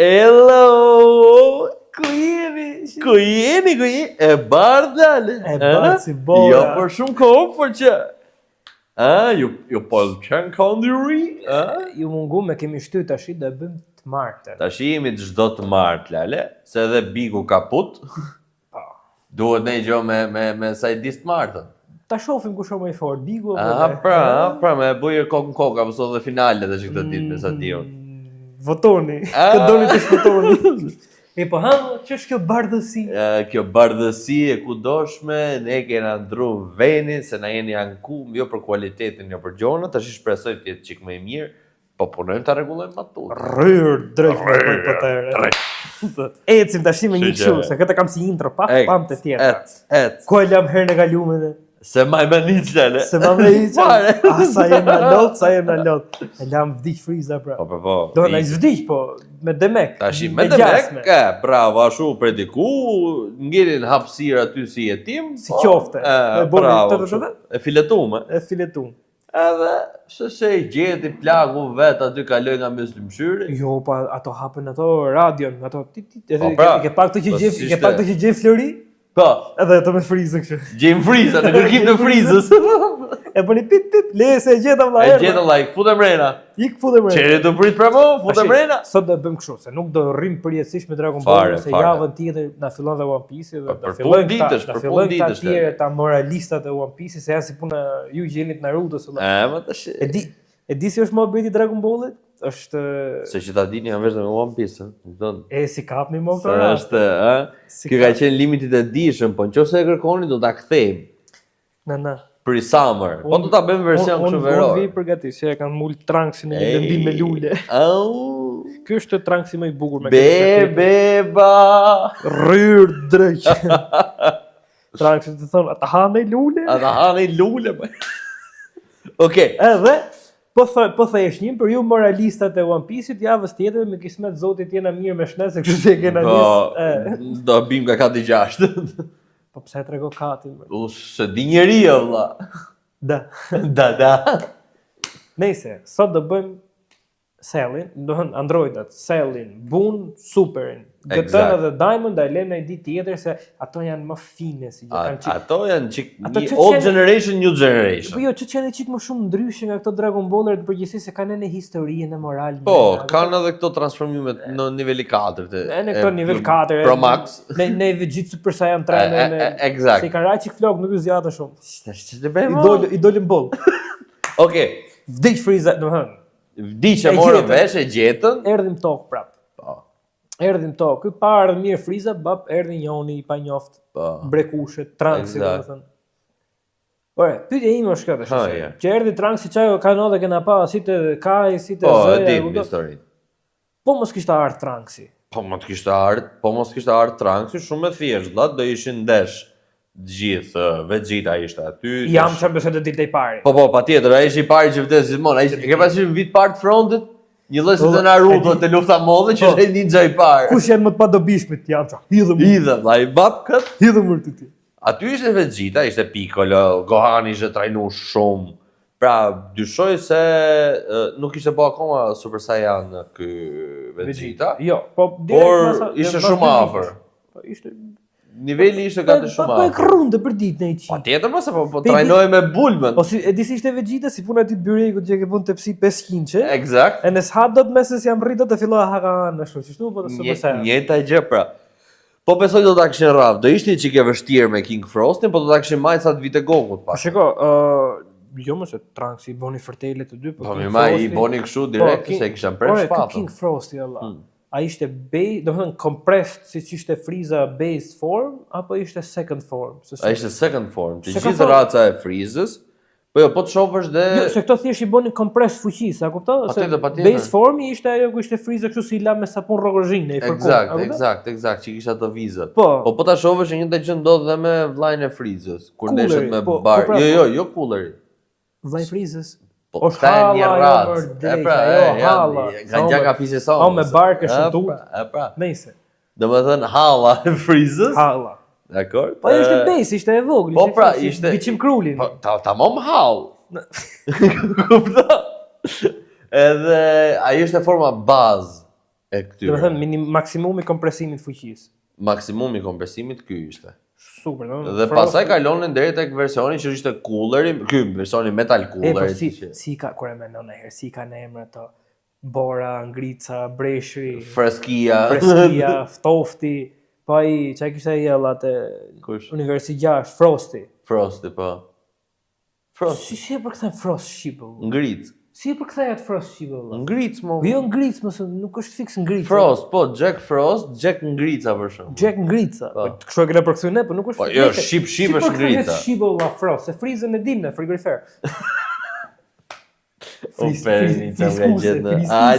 Hello! Ku jeni? Ku jeni? E bardh dale? E bardh si bora. Jo për shumë kohë, për që... ju po qenë kandiri? Ju mungu me kemi shty tashi dhe bëjmë të martën. Tashi jemi të çdo të martë, lale, se edhe biku ka put. Duhet ne gjo me sa i dis të martën. Ta shohim kush është më i fortë, biku apo pra, me bujë kokë në kokë, apo sot dhe finale dhe që këtë ditë me sa dion. Votoni, këtë doni të shvotoni. E po që është kjo bardhësi? Kjo bardhësi e kudoshme, ne kena ndru venin, se na jeni anku, jo për kualitetin, jo për gjonën, tash shpresoj të jetë çik më i mirë, po punojmë ta rregullojmë matut. Drejt me potere. Ecim tash me një kështu, se këtë kam si intro, pam të tjera. Ku e lam herën e kaluar dhe se ma me një qëllë. Se ma me një qëllë. Sa jem në lot. E lam vdiq friza, pra. Po. Do në i zvdiq, po, me demek. Tashi, me demek, bravo, ashu prediku, ngirin hapsir aty si jetim. Si qofte. Bravo, e filetume. Edhe, se i gjeti plagu vetë aty kaloj nga myslimshyri. Jo, pa, ato hapen ato radion, ato ke pak të që gjen Flori? Po. Edhe ato me frizë kështu. Gjejmë friza, në kërkim të frizës. E bëni pip, le se e gjeta vlla. E gjeta vlla, futem rena. Futem rena. Çeri do prit pra mo, futem rena. Sot do bëjmë kështu, se nuk do rrim përjetësisht me Dragon Ball, se javën tjetër na fillon dhe One Piece dhe do fillojmë ta tjerë ta moralistat e One Piece, se janë si puna ju gjenit Naruto solla. Ma tash. E di si është më bëti Dragon Ballit? Është se që ta dini janë vesh me One Piece, e si kapni më këto rast. Kjo ka qenë limitit e dishëm, po nëse e kërkoni do ta kthejmë. Na. Për i summer. Po do ta bëjmë version kështu veror. Unë vi përgatitur, se e kanë mul Trunksi në një lëndim me lule. Ky është Trunksi më i bukur me këtë. Beba. Rryr drejt. Trunksi të thon, ata hanë lule. Okej. Edhe po thesh një për ju moralistat e One Piece-it, javës tjetër me kismet zotit jena mirë me shnese, kështu se kena nis. Do bim nga kati 6. Po pse e trego katin? Se di njeria vlla. Da. Nëse sot do bëjmë Cellin, do thënë Androidat, Cellin, Boon, Superin, Gëtën dhe Diamond, da e lem në i ditë tjetër se ato janë më fine si gjë. Ato janë qik old generation, new generation. Po jo, që janë qik më shumë ndryshe nga këto Dragon Baller të përgjithësisht se kanë në historinë e moral. Po, kanë edhe këto transformimet në niveli 4. Në këto nivel 4. Pro Max. Në Vegeta Super Saiyan 3. Exact. Se kanë rajë qik flok, nuk ju zjata shumë. Që të bëjmë? I dolin boll. Okej. Vdiq Frieza, do thënë. Vdiq e morën vesh e gjetën. Erdhim tok prap. Erdhim tok. Ky pa ardhur mirë Frieza, bap erdhi njoni i panjoft. Brekushe, Trunksi, do të thënë. Ore, pyetja ime është kjo tash. Që erdhi Trunksi çajo kanë edhe kena pa si të Kai, si të Zë. Po, e dim historinë. Po mos kishte ardhur Trunksi. Po mos kishte ardhur Trunksi, shumë e thjeshtë, vëlla, do ishin ndesh. Gjithë Vegeta ishte aty. Jam çfarë besoj të ditë i pari. Po, patjetër, ai ishte i pari që vdes gjithmonë. Ai ke pasur vit parë të frontit, një lloj si të Naruto te lufta modhe që ishte ninja i parë. Kush janë më të padobishmit janë? Hidhëm, vllai, bab kët. Hidhëm vërtet ti. Aty ishte Vegeta, ishte Piccolo, Gohan ishte trajnuar shumë. Pra, dyshoj se nuk ishte po akoma Super Saiyan ky Vegeta. Jo, po por ishte shumë afër. Po ishte niveli ishte gati shumë afër. Po e krrunde për ditë në iqi. Patjetër mos po trajnohej me Bulmën. Po si e di si ishte Vegeta si puna ti byrekut që ke punë te psi 500. Eksakt. E nes hat dot meses jam rritë të filloj hakan ashtu, çështu po të Super Saiyan. Njëjta gjë pra. Po besoj do ta kishin rraf. Do ishte çike vështirë me King Frostin, po do ta kishin marrë sa të vite Gokut pas. Shiko, jo më se Trunksi i boni fërtele të dy, po më i boni kështu direkt se kishan presh shpatën. King Frosti Allah. A ishte do të thënë compressed siç ishte Frieza base form apo ishte second form? A ishte second form. Të gjithë raca e Friezës. Po jo, po të shohësh dhe jo, se këto thjesht i bënin kompres fuqisë, a kupton? Se base formi ishte ajo ku ishte Frieza kështu si i la me sapun rrogozhinë i fërkuar. Eksakt, që kishte ato vizat. Po ta shohësh një gjë ndodh dhe me vllajën e Friezës, kur ndeshet me bar. Jo Kulleri. Vllai Friezës. Po ta një radhë. Nga gjaka fisesa. O me barkë shëntur. Nëse. Domethënë halla e Friezës. Halla. Dakor? Po ishte base, ishte e vogël. Po pra, ishte biçim krulin. Po tamam hall. Kupton? Edhe ai ishte forma bazë e këtyre. Domethënë maksimumi kompresimit fuqisë. Maksimumi kompresimit ky ishte. Super, no? Dhe pastaj kalonin deri tek versioni që ishte cooleri, ky versioni metal cooleri. Si ka kur e mendon herë, si kanë emra ato Bora, Ngrica, Breshri, Freskia, Ftofti, po ai çai kishte ai atë Universi 6, Frosti, po. Frost. Si e përkthen Frost shqipu? Ngric. Si e përkthehet Frost shqipu? Ngric mo. Jo Ngric, nuk është fiks Ngric. Frost, po Jack Frost, Jack Ngrica për shemb. Jack Ngrica. Kështu e kena përkthyer ne, po nuk është. Po jo, shqip është Ngrica. Shqipu la Frost, se frizën e dim në frigorifer.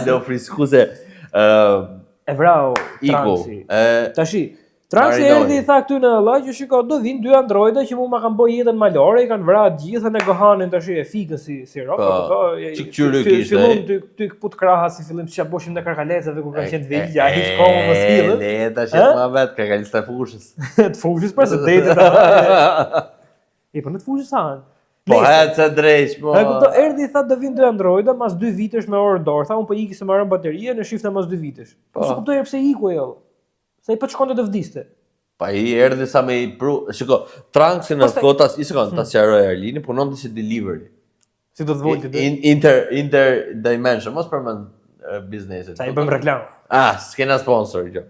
Do friskuse. E vrau Transi. Tashi, Transi erdhi i tha këtu në Allah që shiko, do vinë 2 androida që mu ma kanë bë jetën malore, i kanë vrarë gjithë në gohanin tash e fikën si rock, fillon ty kput kraha si fillim si boshim në karkalecave kur kanë qenë të vegjël, ai hiç komo mos hidhën. Le tash ma vet karkalec të fushës. Të fushës për se detet. Po në të fushës han. Po të drejt, po. E kuptoj, erdhi i tha do vinë 2 androida mas 2 vitesh me orë dorë, tha unë po iki se marrën baterie në shifte mas 2 vitesh. Po s'e kuptoj pse iku ajo. Se i po shkonte të vdiste. Pa i erdhi sa me i shiko, Tranksi në kota, i sekond, ta sqaroj Erlini, punonte si delivery. Si do të volti ti? Interdimension, mos përmend bizneset. Sa i bëm reklam. S'kena sponsor kjo.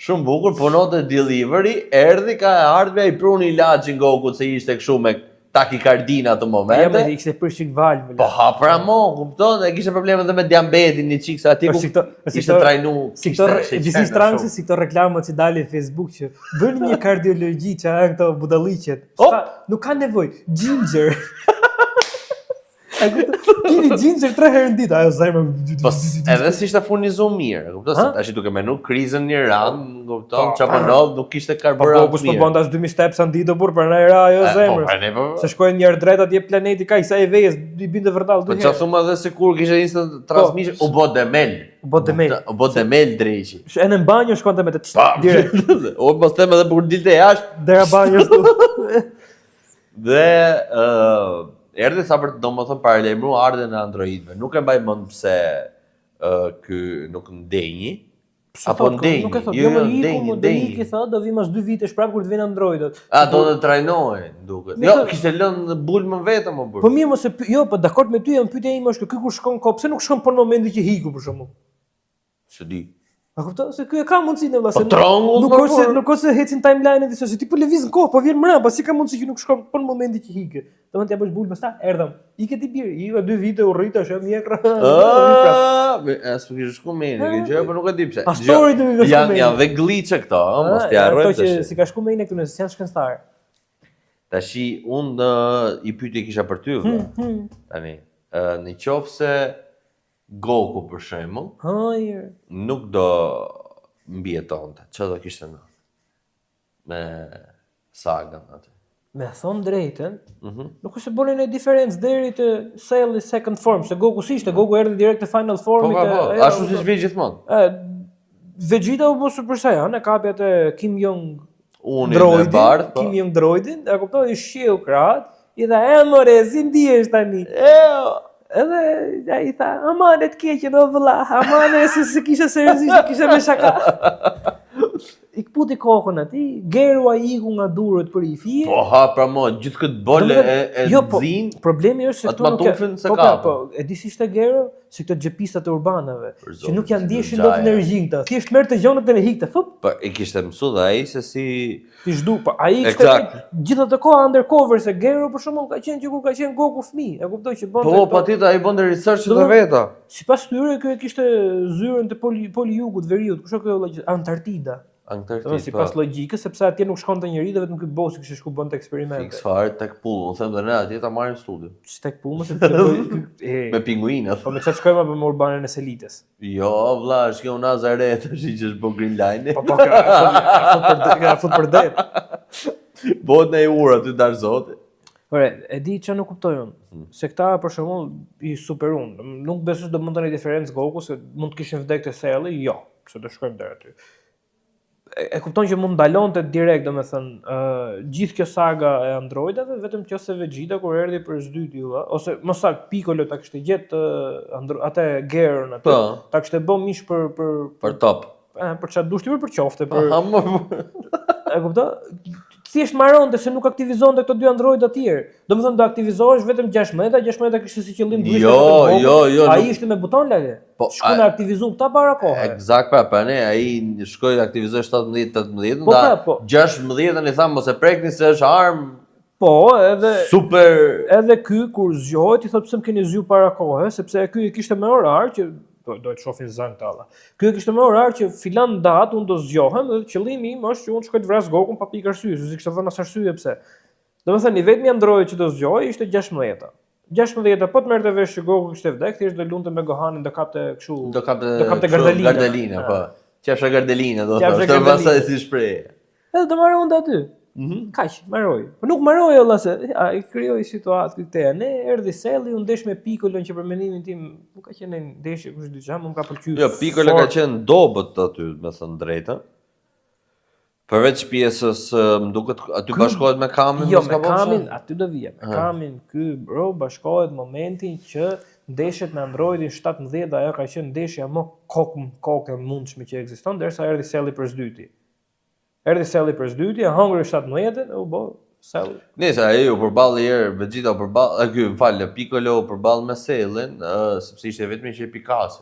Shumë bukur, punonte delivery, erdhi ka ardhme i pruni ilaçin Gokut se ishte kështu me takikardina atë momente. Ja, me kishte përshik valvë. Po hapra mo, kupton, e kishte probleme edhe me diabetin, një çik se aty ishte trajnu. Gjithsesi Tranksi si këto reklamat që dalin në Facebook që bëni një kardiologji që janë këto budalliqet. Nuk ka nevojë. Ginger. Kini ginger 3 herë në ditë, ajo zemra. Edhe si ishte furnizuar mirë, kupton? Tash duke menu krizën në Iran, kupton, çapo ndodh, nuk kishte karburant. Po kush po bën as 2000 steps në ditë burr për ra ajo zemra. Se shkojnë një herë drejt atje planeti ka sa i vejës, i binte vërtall 2 herë. Po çfarë thua edhe sikur kishte instant transmission, u bë demel. U bë demel dreqi. Në banjë shkonte me të direkt. O mos them edhe kur dilte jashtë dera banjës tu. Dhe erdhi sa për domethënë paralajmëru ardhen e androidëve. Nuk e mbaj mend pse ky nuk ndenjë. Apo ndenjë. Jo, ndenjë tha do vi mas 2 vitesh prapë kur të vinë androidët. Do të trajnohen, duket. Jo, kishte lënë bulmën vetëm o burr. Po mirë mos e jo, po dakord me ty, jam pyetja ime është ky kur shkon ko, pse nuk shkon për momentin që hiku për shkakun. S'e di. A kupton se ky e ka mundsinë vëllai. Nuk ose hecin timeline-in disa se ti po lëviz kohë, po vjen mbrapa, si ka mundsi që nuk shkon për momentin që hike. Domethënë t'ia bësh bulmë sta, erdhëm. Ike ti bir, i 2 vite u rrita shë mjekra. As po kish shku me ne, gjë, po nuk e di pse. Pastori do të shkojë. Janë dhe glitche këto, mos t'i harroj tash. Ato që si ka shku me ne këtu në janë shkencëtar. Tashi unë i pyetje kisha për ty vëlla. Tani, në qofse Goku për shembull, nuk do mbijetonte. Çfarë do kishte në? Me sagën atë. Me thon drejtën, nuk është se bënin një diferencë deri te Cell second form, se Goku si ishte, Goku erdhi direkt te final formit. Po, ashtu siç vjen gjithmonë. Vegeta u bë Super Saiyan, e kapi atë Kim Jong droidin, Kim Jong droidin, e kuptoi, i shiu krahët, i tha, more, si ndihesh tani?" Edhe ai tha, "Amane të keqen o vëlla, amane se kisha seriozisht, kisha me shaka." I kputi kokën atij, Geru ai iku nga durët për i fije. Po pra mo, gjithë këtë bolë e nxin. Problemi është se këtu nuk ka. Po, e di si ishte Geru, si këto xhepistat e urbanave, që nuk janë ndjeshin dot energjinë këta. Thjesht merrte gjonat e hikte, fop. Po e kishte mësuar ai se si ti zhdu, po ai kishte gjithë ato kohë undercover se Geru për shembull ka qenë që kur ka qenë Goku fëmijë, e kuptoj që bonte. Po patjetër ai bonte research të veta. Sipas tyre ky e kishte zyrën te poli jugut, veriut, kush është kjo Antarktida. Sipas logjikës, sepse atje nuk shkonte njerëj dhe vetëm ky boss kishte shku bënte eksperimente. Fiks fare tek pull, unë them dhe ne atje ta marrim studio. Tek pull mos e bëj me pinguinat. Po me çfarë shkojmë apo me urbanën e Selites? Jo, vëlla, është kjo Nazaret, tash që është bën Green Line. Po ka fut për det. Bot në ura ty dar zoti. Ore, e di çfarë nuk kuptoj unë. Se këta për shembull i superun, nuk besoj do mund të ndonjë diferencë Goku se mund të kishin vdekë te Celli, jo, pse do shkojmë deri aty. e kupton që mund ndalonte direkt, domethënë, gjithë kjo saga e Androidave, vetëm që se Vegeta kur erdhi për s'dyti ose më saktë Piccolo ta kishte gjetë atë Gearën atë, ta kishte bë mish për top. Për çfarë dushti për qofte, e kupton? Thjesht maronte se nuk aktivizonte këto dy Android të tjerë. Domethënë do aktivizohesh vetëm 16 kishte si qëllim duhet të jo. Ai ishte me buton lale. Shkon e aktivizon këta para kohë. Eksakt, pra ne ai shkoi të aktivizoi 17-18, nda 16-ën i tham mos e prekni se është armë. Po, edhe super. Edhe ky kur zgjohet i thotë pse më keni zgjuar para kohë, sepse ky kishte me orar që do të shohin zën talla. Ky kishte më orar që filan datë unë do zgjohem dhe qëllimi im është që unë shkoj të vras Gokun pa pikë arsye, se kishte dhënë as arsye pse. Domethënë i vetmi Android që do zgjohej ishte 16-a. 16-a po të merrte vesh që Goku kishte vdek, thjesht do lunte me Gohanin do kapte kështu. Do kapte Gardelina, po. Qefsha Gardelina do të thotë, pastaj si shpreh. Edhe do marrë unë aty. Kaq, marroj. Po nuk marroj olla se ai krijoi situatë këtej. Ne erdhi Selli, u ndesh me Piccolon që për mendimin tim nuk ka qenë ndeshje kush diçka, më ka pëlqyer. Jo, Piccolo ka qenë dobët aty, me thënë drejtën. Përveç pjesës, më duket aty bashkohet me Kamin, jo, me Kamin, aty do vija. Me Kamin ky bro bashkohet momentin që ndeshjet me Androidin 17 ajo ka qenë ndeshja më kokë mundshme që ekziston derisa erdhi Selli për s'dyti. Erdhi Selli për s'dyti, hangri 17-ën, u bë Selli. Nëse ai u përballë herë Vegeta përballë, ky falë Piccolo u përballë me Sellin, sepse ishte vetëm që pikasi.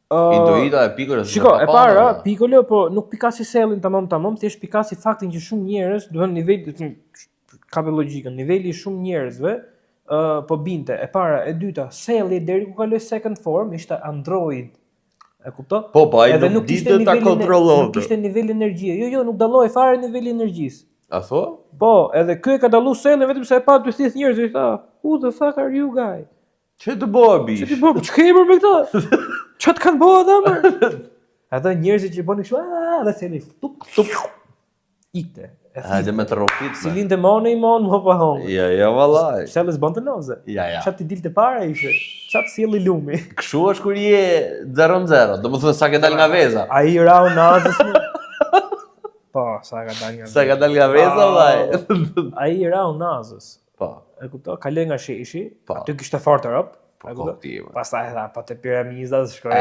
Intuita e Piccolo. Shiko, e para Piccolo po nuk pikasi Sellin tamam, thjesht pikasi faktin që shumë njerëz, do të niveli ka logjikën, niveli i shumë njerëzve po binte. E para, e dyta, Selli deri ku kaloi second form ishte Android. E kupton? Po, ai nuk ditë ta kontrollonte. Nuk kishte nivel energjie. Jo, nuk dalloi fare niveli energjisë. A thua? Po, edhe ky e ka dallu Sellin vetëm se e pa dy thith njerëz i tha, "Who the fuck are you guy?" Çe të bëj bish? Çe të bëj? Ç'ke bër me këta? Ç'a të kanë bëu ata më? Ata njerëzit që bënin kështu, dhe Selli tup ikte. Hajde me të rrofit. Si linte mone i mon, më pa hong. Ja, vallaj. Selli s'bante noze. Ja. Ç'a ti dilte para ishte. Ç'a të sjelli lumi. Kështu është kur je 0-0, domethënë sa ke dal nga veza. Ai rau nazës. Po, sa ka dal nga veza. Sa ka dal nga veza, vllai. Ai rau nazës. Po. E kuptoj, kaloi nga sheshi, aty kishte fortë rop. Pastaj tha, po te piramizat shkoi.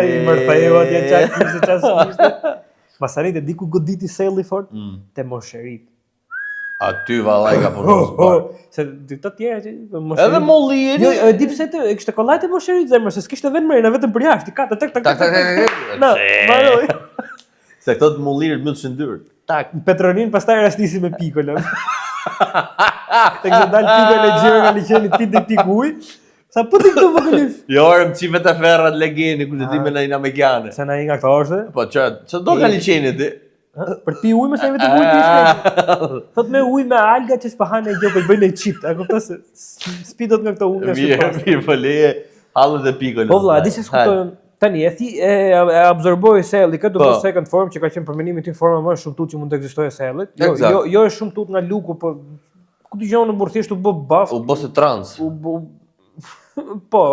I mërtheu atje çfarë. Pastaj te diku goditi Selli fort te mosherit. Aty vallai ka punuar. Se të tjerë që mosherit. Edhe mollien. Jo, e di pse e kishte kollajt e mosherit zemër, se s'kishte vend mrena, vetëm për jashtë, ka tak. Na, maroj. Se këto të mollirët më të shëndyrt. Tak, Petronin pastaj rastisi me Piccolon. Tek se dal Piccolo e gjëra nga liçeni tik uj. Sa po ti këtu vogëlish? Jo, orëm qive të ferrat legeni, ku të di me në Amerikane. Se na i nga këto është? Po që do ka liçeni ti? Për pi ujë më se vetëm ujë pishme. Thot me ujë me alga që s'pahan e gjë për bëjnë e qipt. A kuptoj se spidot nga këto ujë nga shumë. Mirë, po leje hallët e Piccolo. Po vlla, di se s'kuptojmë. Tani e absorboi Selli këtë do second form që ka qenë për mendimin tim forma më shumë tut që mund të ekzistojë Sellit. Jo është shumë tut nga luku, po ku dëgjon në burthisht u bë buff. U bë se trans. Po.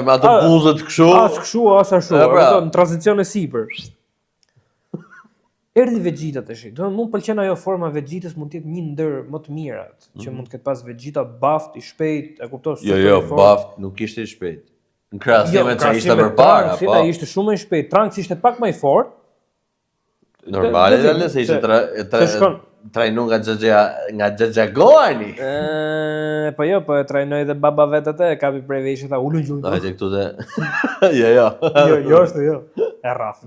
Me ato buzët kështu. As kështu, as ashtu. Në tranzicion e sipër. Erdhi Vegeta tash. Do mund pëlqen ajo forma Vegetës mund të jetë një ndër më të mirat që mund të ketë pas Vegeta buff i shpejt, e kupton? Jo, buff nuk ishte i shpejt. Në krahasim me çfarë ishte përpara, po. Ai ishte shumë i shpejt. Trunks ishte pak më i fortë. Normale dalë se ishte trajnu nga Xhaxha Goani. Po jo, po e trajnoi edhe baba vet atë, e kapi prej veshit tha ulun gjun. Hajde këtu te. Jo. Jo, është jo. E rraf.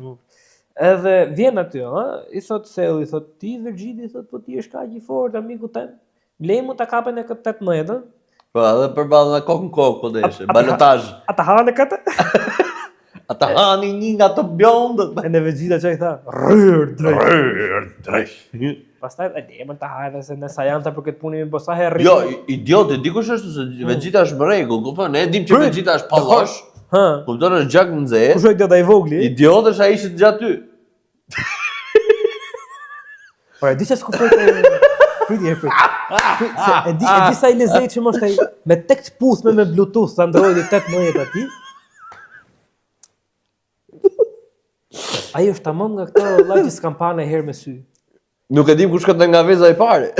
Edhe vjen aty, i thot Selli, i thot ti Vegeta, i thot po ti je kaq i fortë amiku tem. Lejmu ta kapen e këtë 18-ën. Po edhe përballë në kokë po deshe, balotazh. Ata hanë këtë? Ata hani një nga të bjondët. E në Vegeta që i tha, rrër drejsh. Pastaj e demën të hajde se në sajanta për këtë punë mi bosa herri. Jo, idiotë, dikush është se Vegeta është më rregull, kupton? Ne e dim që Vegeta është pallosh. Kupton, është gjak në nxehtë. Kush është idiota i vogli? Idiotë është ai që gjatë ty. Po e di se s'kuptoj Priti. E di sa i lezejt që mos ai me tek të puthme me Bluetooth Android 18 aty. Ai është tamam nga këto vëlla që s'kan parë herë me sy. Nuk e dim kush ka nga veza i pare.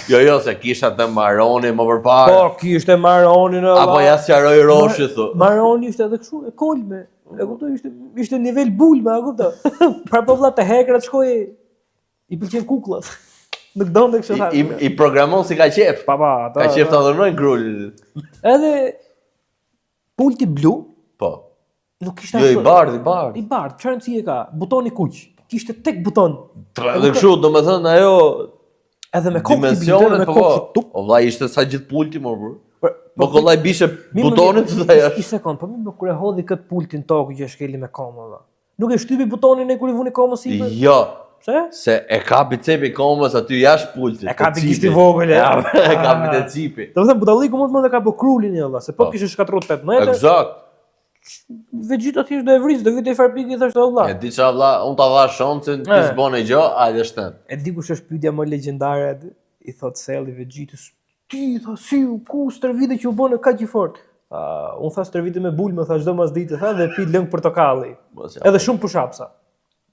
Jo, se kisha të maroni më përpara. Po, kishte maroni në. Apo ja sqaroi roshi thu. Maroni ishte edhe kështu, e kolme. E kuptoj, ishte nivel bulme, e kuptoj. Pra po vëlla të hekrat shkoi i pëlqen kukullat. Nuk donte kështu tha. I programon si ka qef. Pa, ata. Ka qef ta dhunojnë grul. Edhe pulti blu. Po. Nuk kishte Jo, i bardh. I bardh, çfarë rëndësie ka? Butoni kuq. Kishte tek buton. Dhe kështu, domethënë ajo edhe me kokë dimensionet po. O vllai ishte sa gjithë pulti më burr. Po kollaj bishe butonin të thash. Një sekond, po më kur e hodhi kët pultin tokë që shkeli me komë valla. Nuk e shtypi butonin e kur i vuni komën sipër? Jo. Pse? Se e kapi cepi komës aty jashtë pultit. E kapi kishti vogël. E kapi te cipi. Domethënë butalliku mund të ka bë krulin valla, se po kishte shkatruar 18. Eksakt. Vegjita thjesht do e vris, do vite farpiki i thashë valla. E di çfarë valla, unë ta dha shoncën, ti s'bone gjë, hajde shtet. E di kush është pyetja më legjendare aty? I thot Selli Vegjitës, ti tha si ku stërvite që u bën kaq i fort. Unë tha stërvite me bulmë, tha çdo mas ditë tha dhe pi lëng portokalli. Edhe shumë pushapsa.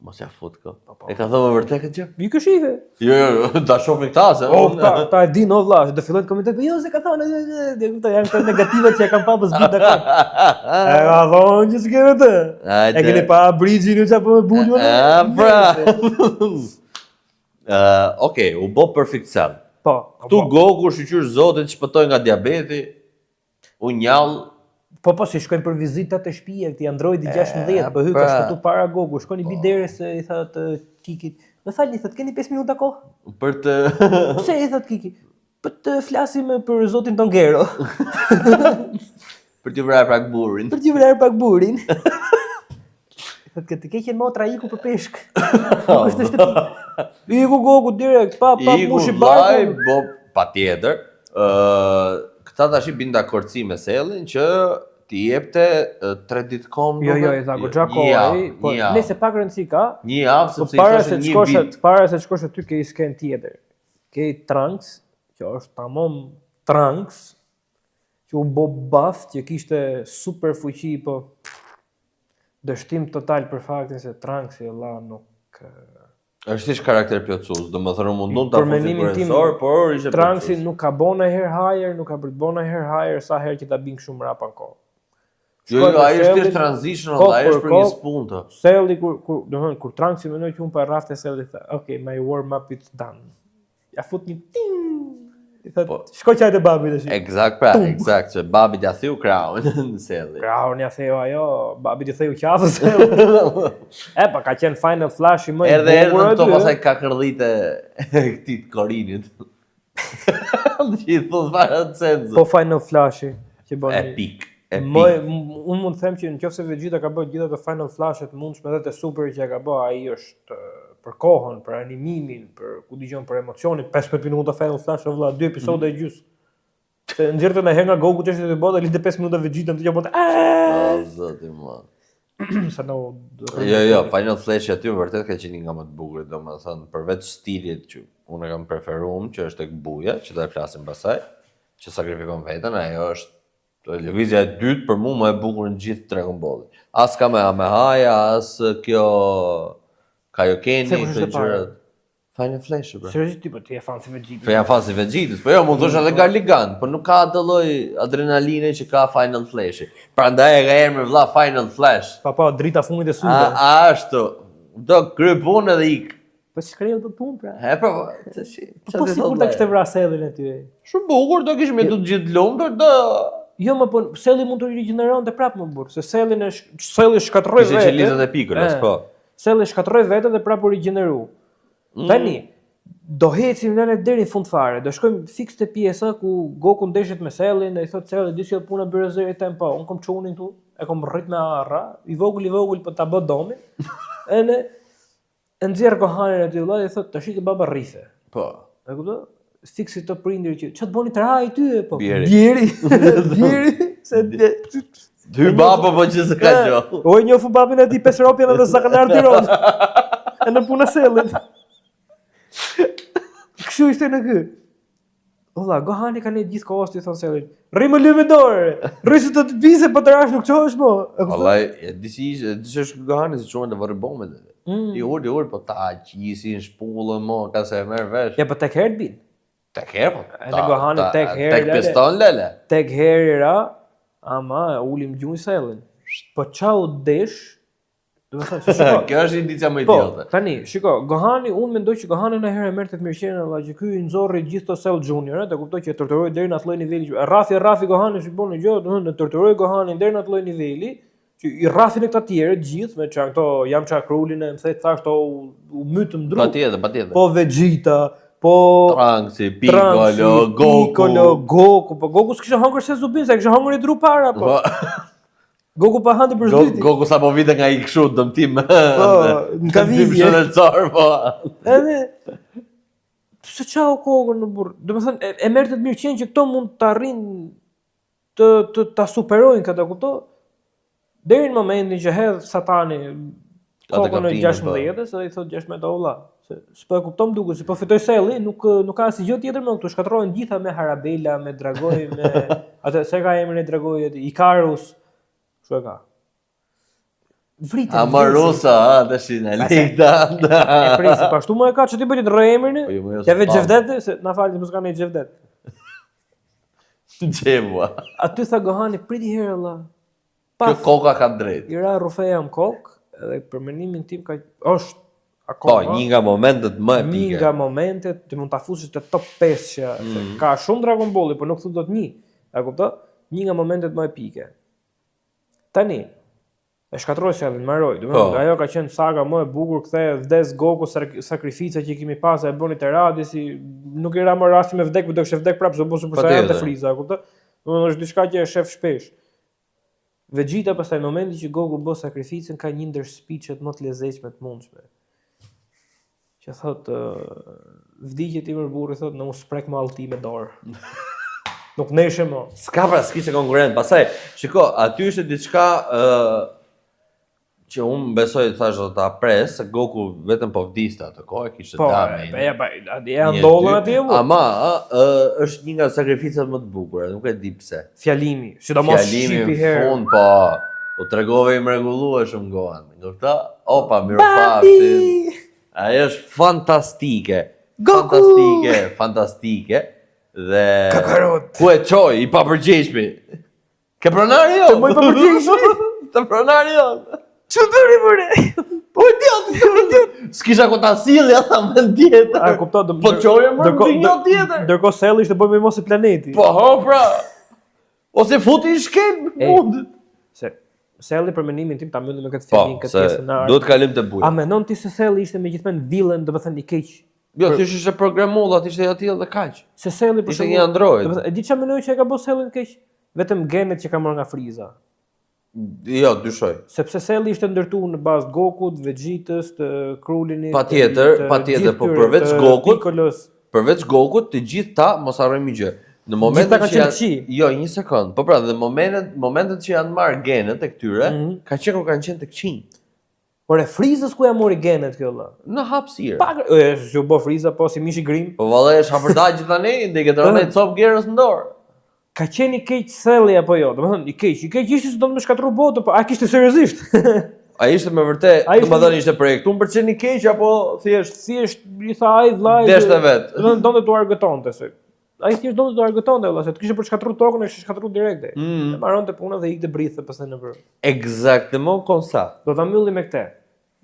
Mos ja fut kë. E ka thënë vërtet këtë gjë? Mi këshive. Jo, ta shohim këta se. Ta e di no vlla, do fillojnë komentojnë, jo se ka thënë, këto janë këto negative që e kanë pa pas bita këtu. E ka thonë që s'ke vetë. E keni pa bridge-in që apo me bulmë? Bra. Okej, u bë perfect cell. Po. Tu Goku shqyr zotit shpëtoi nga diabeti. U njall. Po si shkojnë për vizita të shtëpia këti Androidi 16, po hyj ka shkëtu para Goku, shkoni mbi derës i tha të Kikit. Më falni, thotë keni 5 minuta kohë? Për të Pse i thot Kiki? Për të flasim për zotin Tongero. Për t'i vrarë pak burrin. Për t'i vrarë pak burrin. Thotë këtë keqen motra iku për peshk. Nuk është në shtëpi. Iku Goku direkt, pa mushi barkun. Iku patjetër. Këta tash i bin dakordsi me Sellin që ti jepte 3 ditë kohë. Jo, i tha goxha kohë, po nëse pak rëndësi ka. Një javë sepse i thoshte një vit. Para se të shkosh aty ke sken tjetër. Ke Trunks, që është tamam Trunks, që u bë buff, që kishte super fuqi, po dështim total për faktin se Trunks i valla nuk është ish karakter plotësues, domethënë mundon ta futi profesor, por ishte Trunksi nuk ka bënë herë higher, nuk ka bërë bënë herë higher sa herë që ta bing shumë mrapa kohë. Jo, ai është thjesht transitional, ai është për një spuntë. Selli domethënë kur Trunksi mendoi që unë pa rrafte Selli tha, "Okay, my warm up is done." Ja fut një ting. I thot, "Shko çaj te babi tash." Eksakt, se babi ja thiu kraun në Selli. Kraun ja theu ajo, babi i theu qafës. Pa ka qenë Final Flash i më i bukur. Erdhën këto pastaj ka kërdhite këtij Korinit. Ti thon fare senzo. Po Final Flash që bën epik. Unë mund të them që nëse Vegeta ka bërë gjithë ato Final Flash-et mundshme edhe të super që ka bërë, ai është për kohën, për animimin, për ku dëgjon për emocionin, 15 minuta Final Flash, vëlla, 2 episode e gjys. Se nxjerrte me herë nga Goku çështë të bota, lidte 5 minuta Vegeta të jepon. Zoti më. Sa no. Jo, Final Flash aty vërtet ka qenë nga më të bukurit, domethënë përveç stilit që unë kam preferuar, që është tek buja, që do të flasim pastaj, që sakrifikon veten, ajo është televizja e dytë për mua më e bukur në gjithë Dragon Ball. As Kamehameha, as kjo Kaioken, këto gjërat. Final Flash, bro. Seriozisht ti po ti e fan si Vegeta. Po jam fan si Vegeta, po jo, mund thosh edhe Garligan, po nuk ka atë lloj adrenaline që ka Final Flash. Prandaj e ka emrin vëlla Final Flash. Po drita fundit e syve. Ashtu. Do kry punë edhe ik. Po shkreu do punë pra. Po tash. Po sigurt ta kishte vrasë Sellin aty. Shumë bukur, do kishim jetu të gjithë lumtur, do. Jo, më po Selli mund të rigjeneronte prapë më burr, se Selli shkatroi vetë. Ishte qelizat e pikëllas, po. Selli shkatroi vetë dhe prapë u rigjeneru. Tani do hecim ne deri në fund fare. Do shkojmë fiks te pjesa ku Goku ndeshet me Sellin dhe i thot Selli, "Di si puna byrozeri tem po, un kam çunin këtu, e kam rrit me arra, i vogël po ta bë domin." E nxjerr Gohanin aty vëlla i thot, "Tash i ke baba rrife." Po. E kuptoj? Fiksi të prindër që ç'të bëni të raj ty po. Bjeri. Se dy baba po që s'ka gjë. O njofu babin e di 5 ropjen edhe sa kanë ardhur Tiran. E në punë Sellit. Kështu ishte në kë. Olla, Gohani ka ne gjithë kohës të thonë Sellin. Rri më lëmë dorë. Rri se të bise po të rash nuk çohesh më. Vallai, disi është Gohani se çon të varë bombën. I ur po ta qisin shpullën mo, ka se merr vesh. Ja po tek herë bin. Tek herë po. Edhe Gohani tek herë. Tek piston lele. Tek herë ra, ama ulim gjunjë Sellin. Po çau desh. Do të thotë, shiko. Kjo është indicia më e idiote. Tani, shiko, Gohani, unë mendoj që Gohani në herë merrte të mirëqenën valla që ky i nxorri gjithë to Cell Junior, e kuptoj që e torturoi deri në atë lloj niveli. Rafi Gohani si bën gjë, domethënë e torturoi Gohani deri në atë lloj niveli që i rrafin e këta tjerë gjithë me çan këto jam çakrulin e më thej thash këto u mytëm dru. Patjetër. Po Vegeta, po Trunksi, Piccolo, Goku, po Goku s'kishte hangër se zubin, se kishte hangër i dru para po. Goku pa hante për zdyti. Goku sa po vite nga i kështu dëmtim. Po, nga vijë. Shëndetësor, po. Edhe pse çau kokën në burr. Domethënë e merrte të mirëqenë që këto mund të arrijnë ta superojnë këtë, kupto? Deri në momentin që hedh Satani kokën e 16-s, edhe i thot 16 olla. Se s'po e kupton duket se po fitoi Selli, nuk ka asgjë gjë tjetër më këtu, shkatërrohen gjitha me Harabela, me Dragoj, me atë se ka emrin e Dragojit, Ikarus. Kështu e ka. Vritet. Amarosa, tash në lekta. E presi, pa ashtu më e ka ç'ti bëti rre emrin? Ja vetë Xhevdet, se na falni mos kanë Xhevdet. Xhevua. Aty tha Gohani priti herë valla. Kjo koka ka drejt. Ira Rufeja në kokë, edhe për mendimin tim ka është Po, një nga momentet më epike. Një nga momentet të mund ta fushësh te top 5 që ka shumë Dragon Balli, por nuk thot dot një. E kupton? Një nga momentet më epike. Tani, e shkatroi Sellin, mbaroi. Domethënë, ajo ka qenë saga më e bukur, vdes Goku, sakrifica që kemi pasur e bëni te Radisi, nuk i ra më rasti me vdek, por do kishte vdek prapë zobu Super Saiyan te Frieza, e kupton? Domethënë është diçka që e shef shpesh. Vegeta pastaj në momentin që Goku bë sakrificën ka një ndër speechet më të lezetshme të mundshme. Që thot vdiqje ti më burri thot në mos sprek më allti me dorë. Nuk neshe më. S'ka pra, s'kishte konkurrent. Pastaj, shiko, aty ishte diçka që unë besoj të thash do ta pres, se Goku vetëm po vdiste atë kohë, kishte dame. Po, ja ndollën atje u. Ama, është një nga sakrificat më të bukura, nuk e di pse. Fjalimi, sidomos shipi herë. Fund, po, u tregove i mrekullueshëm Gohan. Kupta? Opa, mirupafshim. Ajo është fantastike. Goku! Fantastike. Dhe Kakarot. Ku e çoj i papërgjeshmi? Ke pronari jo? Të moj papërgjeshmi? Të pronari jo? Çu bëri bëre? Po idiot. S'kisha ku ta sillja tha më tjetër. A kupton do po çoje më një tjetër. Ndërkohë Selli ishte bërë me mos i planeti. Po ho pra. Ose futi i shkel mund. Se Selli për mendimin tim ta mbyllim me këtë filmin këtë pjesën. Do të kalim te buja. A mendon ti se Selli ishte megjithënë villain, domethënë i keq? Jo, thjesht ishte programullat, ishte aty edhe kaq. Se Selli për shembull ishte një android. Domethënë, e di çfarë mendoj që e ka bërë Sellin keq? Vetëm genet që ka marrë nga Frieza. Jo, dyshoj. Sepse Selli ishte ndërtuar në bazë Gokut, Vegetës, të Krulinit. Patjetër, po përveç Gokut, të gjithë ta mos harrojmë gjë. Në momentin që jo, një sekond. Po pra, në momentet që janë marrë genet e këtyre, ka qenë kur kanë qenë tek qinj. Por e Frizës ku ja mori genet kjo valla? Në hapësirë. Pak, si u bë Friza po si mishi grim. Po valla është hapërdaj gjithani, ndej që tronë cop gerës në dorë. Ka qenë i keq Selli apo jo? Domethënë i keq ishte se do të më shkatrru botën, po a kishte seriozisht? Ai ishte me vërtet, domethënë ishte projektuar për çeni keq apo thjesht i tha ai vllai. Deshte vet. Domethënë donte tu argëtonte se. Ai thjesht donte tu argëtonte valla, se të kishte për shkatrru tokën e kishte shkatrru direkte. E mbaronte punën dhe ikte brithe pastaj në brë. Exactement comme ça. Do ta mbyllim me këtë.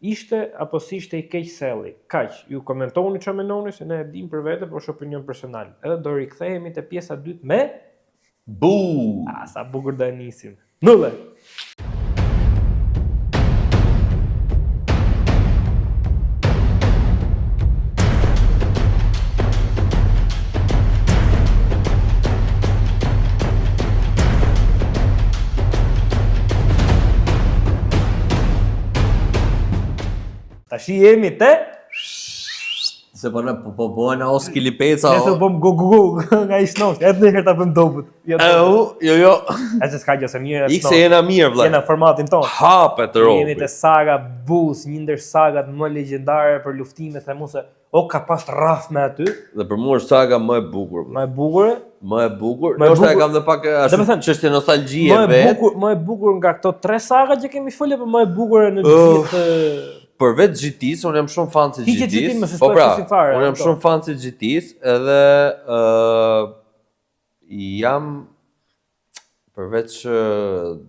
Ishte apo si ishte i keq Selli? Kaq, ju komentoni çfarë mendoni se ne e dim për vete, por është opinion personal. Edhe do rikthehemi te pjesa 2 me Bu. Sa bukur do nisim. Nulle. Tashi jemi te se po bëhen oski lipeca. Ne se bëm go nga i snos. Edhe herë ta bëm dobët. Jo. Atë s'ka gjë se mirë. Ikse jena mirë vëllai. Jena formatin ton. Hapet robi. Jemi te saga Bus, një ndër sagat më legjendare për luftimet, themuese. o ka pas rraf me aty. Dhe për mua është saga më e bukur. Më e bukur. Ndoshta e kam dhe pak ashtu çështje nostalgjie vet. Më e bukur nga këto 3 saga që kemi folur, por më e bukur në gjithë. Përveç GT-s, unë jam shumë fan si GT-s. Po pra, unë jam shumë fan si GT-s, edhe jam përveç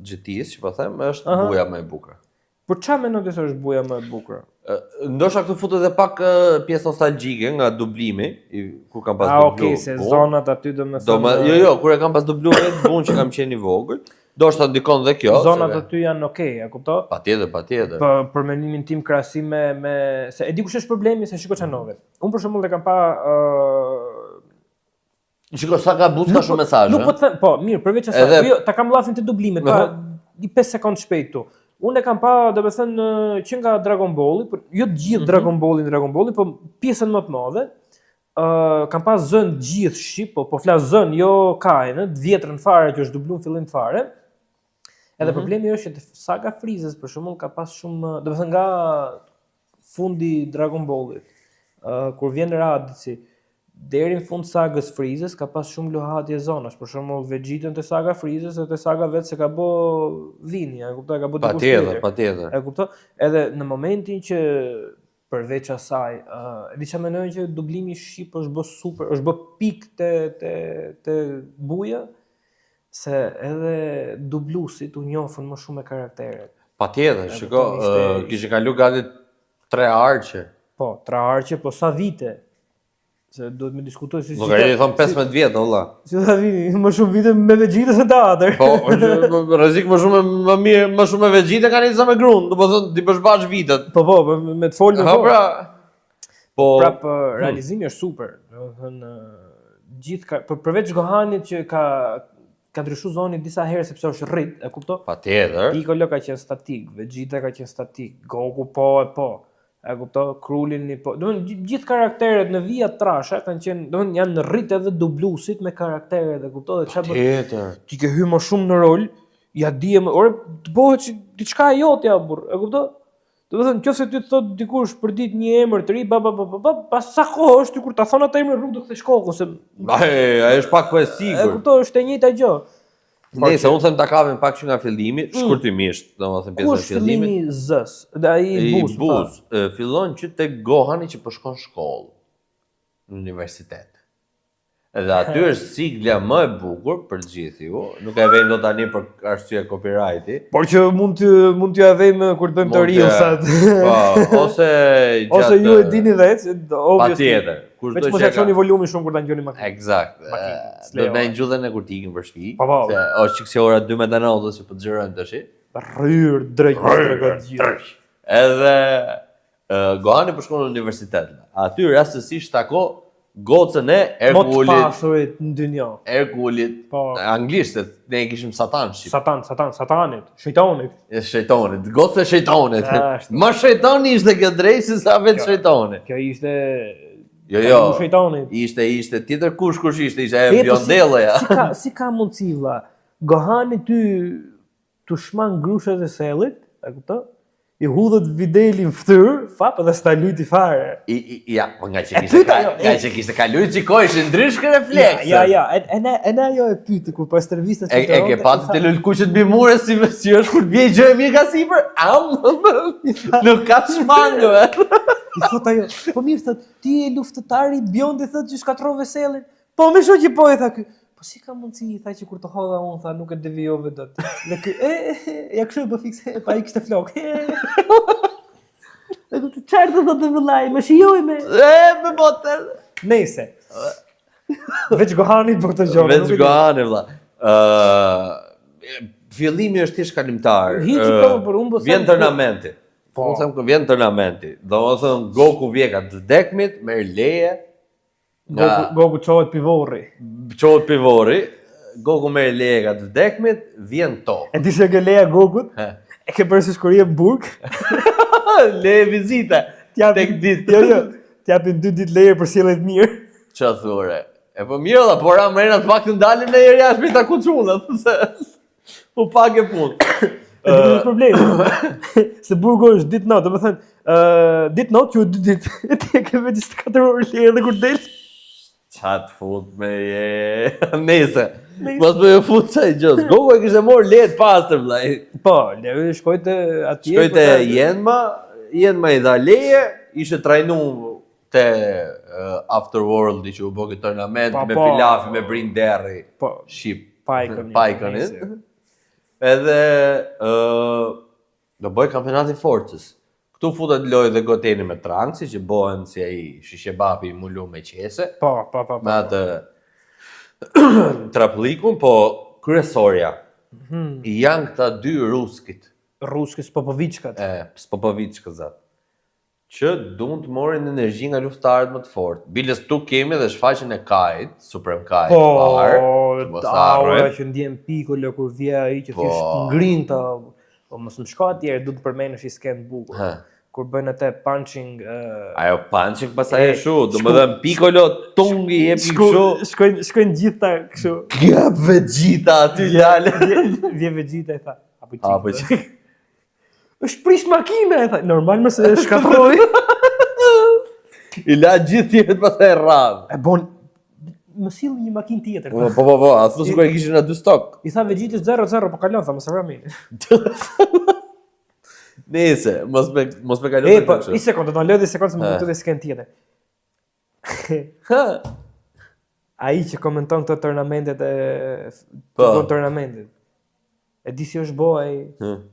GT-s, që po them, është buja më e bukur. Por çfarë mendon ti se është buja më e bukur? Ndoshta këtu futet edhe pak pjesë nostalgjike nga dublimi, kur kam pas dubluar. Okej, se zonat aty domethënë. Jo, kur e kam pas dubluar vetë bunë që kam qenë i vogël. Ndoshta ndikon dhe kjo. Zonat aty janë okay, e kupton? Patjetër. Për mendimin tim krahasim me se e di kush është problemi, se shiko çanove. Unë për shembull e kam pa shiko sa ka buska shumë mesazhe. Nuk po të them, po, mirë, përveç asaj. Jo, ta kam llafin te dublimet, pa di 5 sekondë shpejt tu. Unë e kam pa, domethënë, që nga Dragon Balli, por jo të gjithë Dragon Balli, po pjesën më të madhe. Kam pas zën gjithë shqip, po flas zën, jo Kain, të vjetrën fare që është dubluar fillim fare. Edhe problemi është që saga Frizës për shembull ka pas shumë, domethënë nga fundi Dragon Ballit, kur vjen Raditsi, deri në fund sagës Frizës ka pas shumë lohatje zonash, për shembull Vegetën te saga Frizës dhe te saga vetë se ka bë Vini, e kuptoj, ka bë diku tjetër. Patjetër. E kuptoj? Edhe në momentin që përveç asaj, di çfarë mendoj që dublimi shqip është bë super, është bë pik te buja, se edhe dubluesit u njohën më shumë me karakteret. Patjetër, shiko, kishte kalu gati 3 arqe. Po, 3 arqe, po sa vite? Se duhet me diskutoj si Nuk e thon 15 vjet, valla. Si ta vini, më shumë vite me Vegjitën se teatr. Po, rrezik më shumë me Vegjitën kanë sa me gruan, domethënë ti bësh bash vitet. Po, me të folën. Po, pra. Po, prap realizimi është super. Domethënë gjithë përveç Gohanit që ka ndryshuar zonën disa herë sepse është rrit, e kupton? Patjetër. Piccolo ka qenë statik, Vegeta ka qenë statik, Goku po. E kupton, Krulin po. Domethënë gjithë karakteret në vija trasha kanë qenë, domethënë janë në rrit edhe dubluesit me karakteret, e kupton, dhe çfarë Patjetër. Ti ke hyrë më shumë në rol, ja di ore të bëhet diçka e jotja burr, e kupton? Domethënë nëse ti thot dikush për ditë një emër të ri, pas sa kohë është ti kur ta thon atë emrin rrugë do kthesh kokën se ai është pak po e sigurt. E kupton, është e njëjta gjë. Nëse unë them ta kapim pak që nga fillimi, shkurtimisht, domethënë pjesa e fillimit. Fillimi Z-s, dhe ai bus, fillon që tek Gohani që po shkon shkollë në universitet. Edhe aty është sigla më e bukur për gjithë ju, nuk e vejmë do tani për arsye copyrighti. Por që mund t'ja vejmë kur të bëjmë të reelsat. Po, ose ju e dini vetë, patjetër. Veç mos e çoni volumin shumë kur ta ngjoni makinën. Eksakt. Do të ngjudhen e kur të ikim për shtëpi. Po. Se është çiksi ora 12 në natës që po xhirojmë tash. Rryr drejt gjithë. Edhe Gohani po shkon në universitet. Aty rastësisht tako gocën e Erkulit. Më të pasurit në dynjë. Erkulit. Po. Anglisht, ne e kishim Satan shqip. Satanit, shejtanit. Shejtanit, gocë e shejtanit. Më shejtani ishte kjo drejt se sa vetë shejtani. Kjo ishte Jo. Shejtanit. Ishte tjetër kush ishte e Biondelleja. Si ka mundësi vlla? Gohani tu shman grushat e sellit, e kupton? I hudhët Videlin fytyr, fap edhe sta lyti fare. Ja, po nga që kishte kaluar çikoj, ishte ndryshë refleks. Ja, e na jo e pyeti kur pas intervistës. E ke pati te lul kuqet mbi mure si është kur bie gjë e mirë ka sipër? Nuk ka shmangë. I thot ajo, po mirë thot, ti je luftëtari, Biondi thot që shkatrove sellin. Po më shoqi po e tha ky. Po si ka mundësi i tha që kur të hodha unë tha nuk e devijove dot. Dhe ky ja kështu po fikse, pa i kishte flok. Dhe të çfarë do të vëllai, më shijoj me. Me botër. Nëse. Veç Gohani po këtë gjë. Veç Gohani vëlla. Fillimi është thjesht kalimtar. Vjen turnamenti. Po them që vjen turnamenti. Domethënë Goku vjeka të dekmit, merr leje. Goku çohet pivorri. Goku merr leje të dekmit, vjen to. E di se që leja Gokut? E ke bërë si shkorie në burg? Leje vizite. Tek ditë. Jo. T'japin 2 ditë leje për sjellje të mirë. Ç'a thore? E po mirë dha, por amrena të paktën dalin në herë jashtë me ta kuçulla, se u pagë punë. Është problemi. Se burgu është ditë natë, domethënë ditë notë që 2 ditë. E ti e ke vetë 24 orë lirë edhe kur del. Qatë fut me nese. Mos me fut sa i gjës. Goku e kishte morë letë pastër vllai. Po, Levi shkojte atje. Shkojte Jenma i dha leje, ishte trajnu te Afterworld që u bë këtë turnament me pilafi, me brinderri. Po, ship Pajkën. Edhe do bëj kampionatin forcës. Këtu futet lojë dhe goteni me Tranksi që bëhen si ai shishebabi i mulu me qese. Po. Me atë traplikun, po kryesorja. Janë këta 2 ruskit. Ruski Spopovichkat. Spopovichkat zat. Që duan të morin energji nga luftarët më të fortë. Biles tu kemi dhe shfaqjen e Kait, Supreme Kait parë. Që ndjen Piccolo kur vje ai që thjesht ngrinta. Po mos më shko atje, du të përmendesh i sken bukur. Kur bën atë punching ajo punching pastaj e shu, domethënë Piccolo tungi jepi kështu. Shkojnë gjithta kështu. Gjap Vegeta aty lale. Vje Vegeta e tha. Apo çik. Është prish makina e tha. Normal më se shkatroi. I la gjithë tjetër pastaj rradh. E bon më sill një makinë tjetër. Po, ato sikur e kishin aty stok. I tha Vegetis 0-0 po kalon tha, mos e rami. Nëse, mos me kalon. Po, një sekondë, do lë 10 sekondë se më duhet të sken tjetër. Ai që komenton këto turnamentet e di si është bo ai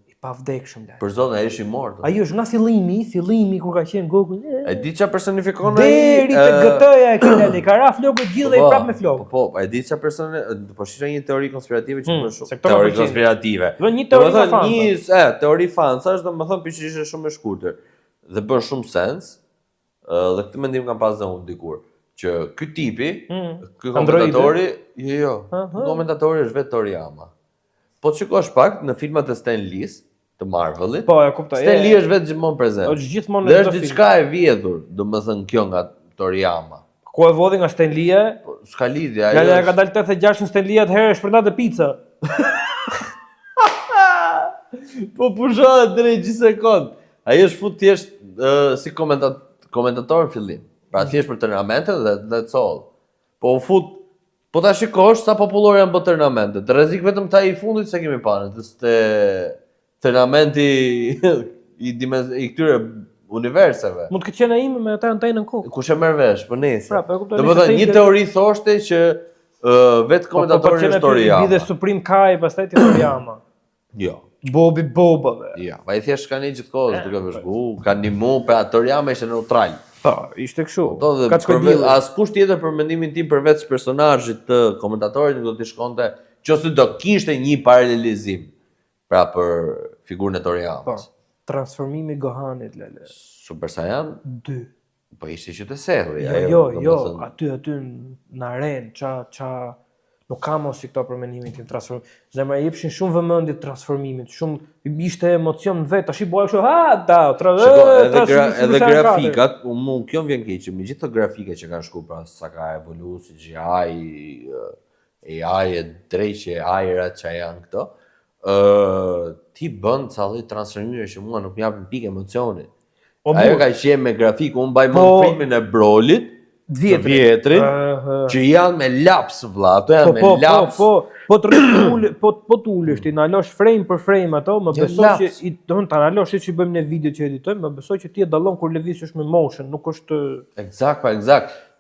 i pavdekshëm lart. Për zonë ai është i mortë. Ai është nga fillimi kur ka qenë Goku. E di çfarë personifikon ai. Deri te GT-ja e kanë, ka ra flokë gjithë dhe i prap me flokë. Po, e di çfarë po shihoj një teori konspirative që më shumë. Teori konspirative. Do një teori fansa. Teori fansa është domethënë pishish është shumë e shkurtër dhe bën shumë sens. Dhe këtë mendim kam pas dhe unë dikur. Që ky tipi, ky komentatori, komentatori është vetë Toriyama. Po të shikosh pak në filmat e Stan Lee's të Marvelit. Po, e kuptoj. Stan Lee është vetë gjithmonë prezent. Është gjithmonë në çdo film. Dhe është diçka e vjedhur, domethënë kjo nga Toriyama. Ku e vodhi nga Stan Lee? Po, s'ka lidhje, ajo. Ja ka dalë 86 në Stan Lee atëherë shpërndatë pica. Po pushohet drejt gjithë sekond. Ai është fut thjesht si komentator në fillim. Pra thjesht për turnamente dhe that's all. Po u fut. Po ta shikosh sa popullor janë bë turnamentet. Të rrezik vetëm ta i fundit se kemi parë, të turnamenti i këtyre universive. Mund të ketë qenë ai me ata antenën kokë. Kush e merr vesh, po nesër. Pra, po kuptoj. Domethënë një teori thoshte që vetë komentatori është Toriyama. Po bide Supreme Kai pastaj Toriyama. Jo. Bobby Bobave. Ja, ai thjesht kanë gjithkohë duke vëzhgu, kanë ndihmu, pra Toriyama ishte neutral. Po, ishte kështu. Askush tjetër për mendimin tim përveç personazhit të komentatorit do t'i shkonte qoftë do kishte një paralelizim pra për figurën e Toriyamës. Po, transformimi i Gohanit lale. Super Saiyan 2. Po ishte që të serri. Jo, aty në arenë, ça nuk kam ose këto për mendimin tim transformim. Zemra jepshin shumë vëmendje transformimit, shumë ishte emocion vet. Tash i bëj kështu, edhe grafikat, kjo më vjen keq, me gjithë ato grafike që kanë shkuar pra sa ka evoluar CGI, AI e drejtë ajrat që janë këto. Ti bën ca lloj transformime që mua nuk më japin pikë emocioni. Ajo ka qenë me grafik, unë mbaj më filmin e Brolit, vjetrin, që janë me laps vlla, ato janë me laps. Po të ulesh ti na losh frame për frame ato, më besoj që do të analosh siç i bëjmë në video që editojmë, më besoj që ti e dallon kur lëvizësh me motion, nuk është eksakt.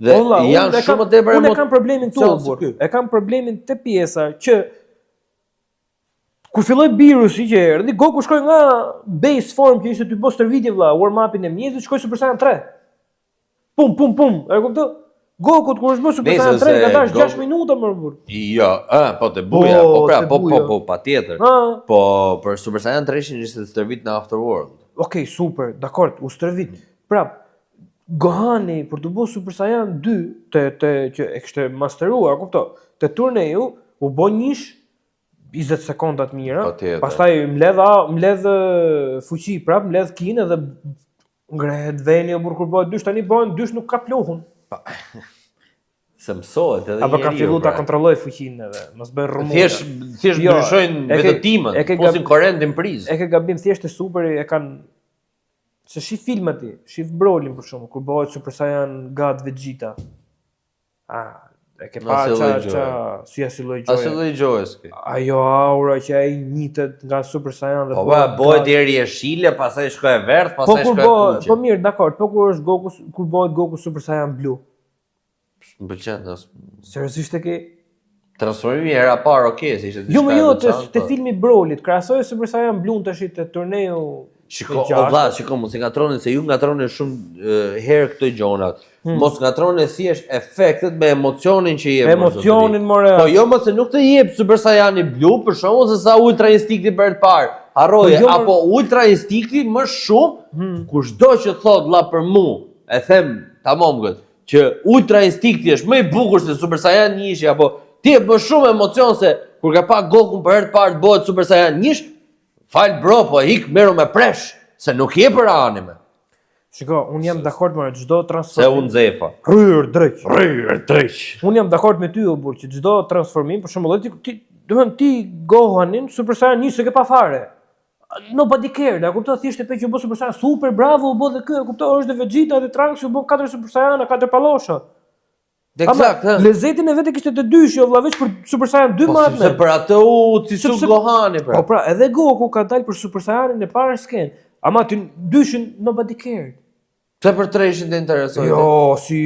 Dhe janë shumë më tepër unë kam problemin tubur. E kam problemin te pjesa që kur filloi Birusi që erdhi, Goku shkoi nga base form që ishte ty poster video vlla, warm upin e mjezit, shkoi Super Saiyan 3. Pum, e kuptoj? Goku kur është bërë Super Saiyan 3, ka dash 6 minuta më burr. Jo, po te buja, po patjetër. Po për Super Saiyan 3 ishte stërvit në Afterworld. Okej, super, dakor, u stërvit. Prap, Gohani për të bërë Super Saiyan 2 që e kishte masteruar, kuptoj? Te turneu u bë njësh 20 sekonda të mira. Pastaj mbledh fuqi, prap mbledh kinë dhe ngrehet veni kur bëhet dysh, tani bëhen dysh nuk ka pluhun. Se mësohet edhe apo ka filluar ta kontrolloj fuqinë edhe, mos bën rrumur. Thjesht ndryshojnë vetëtimën, fusin korrentin priz. E ke gabim thjesht e super e kanë Se shif film aty, shif Broly për shkakun, kur bëhet Super Saiyan God Vegeta. E ke pa si lloj gjoje. Si lloj gjoje s'ke. Ajo aura që ai njitet nga Super Saiyan dhe po bëhet deri e shile, pastaj shkoi e verdh, pastaj shkoi e kuqe. Po mirë, dakor, po kur është Goku, kur bëhet Goku Super Saiyan Blue. M'pëlqen as. Seriozisht e ke transformimi era parë, okay, se ishte diçka. Jo, te filmi Brolyt, krahasoj Super Saiyan Blue tash te turneu. Shiko, mos e ngatroni se ju ngatroni shumë herë këto gjonat. Mos ngatroni thjesht efektet me emocionin që jep. Emocionin more. Po jo, mos se nuk të jep Super Saiyani Blue për shkakun se sa Ultra Instincti për të parë. Harroje, apo Ultra Instincti më shumë, kushdo që thot vlla për mua, e them tamam gët, që Ultra Instincti është më i bukur se Super Saiyan 1, apo ti jep më shumë emocion se kur ka pa Goku për herë të parë bëhet Super Saiyan 1. Fal bro, po hik merru me presh, se nuk je për anime. Shiko, unë jam dakord me çdo transformim. Se unë zefa. Rryr drejt. Unë jam dakord me ty o burr, që çdo transformim, për shembull, ti Gohanin Super Saiyan 1 se ke pa fare. Nobody cared, a kuptoj thjesht e pe që u bë Super Saiyan super bravo, u bë dhe kë, kuptoj është dhe Vegeta dhe Trunks u bën 4 Super Saiyan, 4 pallosha. Eksakt, lezetin e vetë kishte të dysh, jo vlla, veç për Super Saiyan 2 më atë. Se për atë u cisu Gohani pra. Po pra, edhe Goku ka dalë për Super Saiyanin e parë sken. Ama ty dyshin nobody cared. Pse për treshin të interesoj? Jo, si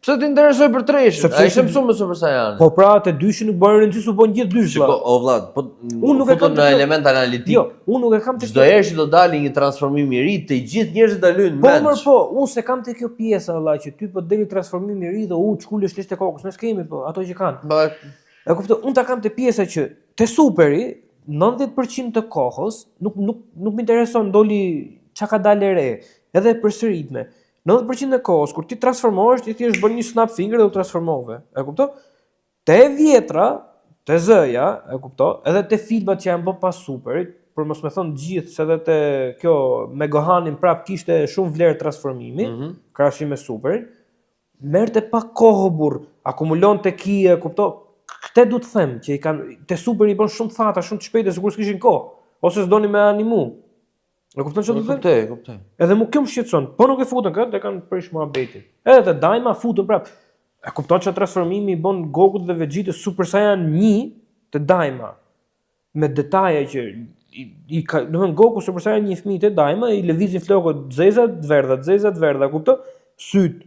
pse të interesoj për treshin? Ai ishte mësuar me Super Saiyan. Po pra, te dyshin nuk bën rëndësi, u bën gjithë dysh. Shiko, o vlla, po unë nuk e kam në element analitik. Jo, unë nuk e kam te. Çdo herë që do dalë një transformim i ri, të gjithë njerëzit dalojnë mend. Po, unë se kam te kjo pjesa valla që ty po deli transformimi i ri dhe u çkulesh lishte kokës, ne s'kemi po, ato që kanë. E kuptoj, unë ta kam te pjesa që te superi 90% të kohës nuk më intereson doli çka ka dalë re, edhe përsëritme. 90% e kohës kur ti transformohesh, ti thjesht bën një snap finger dhe u transformove. E kuptoj? Te vjetra, te Z-ja, e kuptoj? Edhe te filmat që janë bën pas superit, për mos me thënë gjithë se edhe te kjo me Gohanin prap kishte shumë vlerë transformimi, krahasim me superin. Merrte pa kohë burr, akumulon te ki, e kuptoj? Këtë du të them që i kanë te superi bën shumë thata, shumë të shpejtë sikur s'kishin kohë, ose s'doni me animu. E kupton çfarë do të them? Kuptoj. Edhe më kjo më shqetëson. Po nuk e futën këtë, e kanë prish muhabetin. Edhe te Daima futën prap. E kupton çfarë transformimi i bën Goku dhe Vegeta Super Saiyan 1 te Daima. Me detaje që domethënë Goku Super Saiyan 1 fëmijë te Daima i lëvizin flokët zeza të verdha, kupton? Syt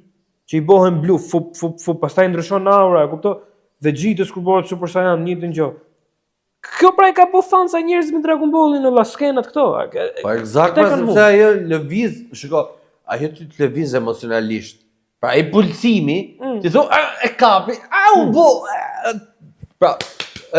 që i bëhen blu, fup, pastaj ndryshon aura, kupton? Vegeta kur bëhet Super Saiyan njëjtën gjë. Kjo pra i ka po fansa njerëz me Dragon Ballin në skenat këto. Po eksakt, sepse ajo lëviz, shiko, ajo ty të lëviz emocionalisht. Pra ai pulsimi, ti thon, e kapi, u bo. Pra,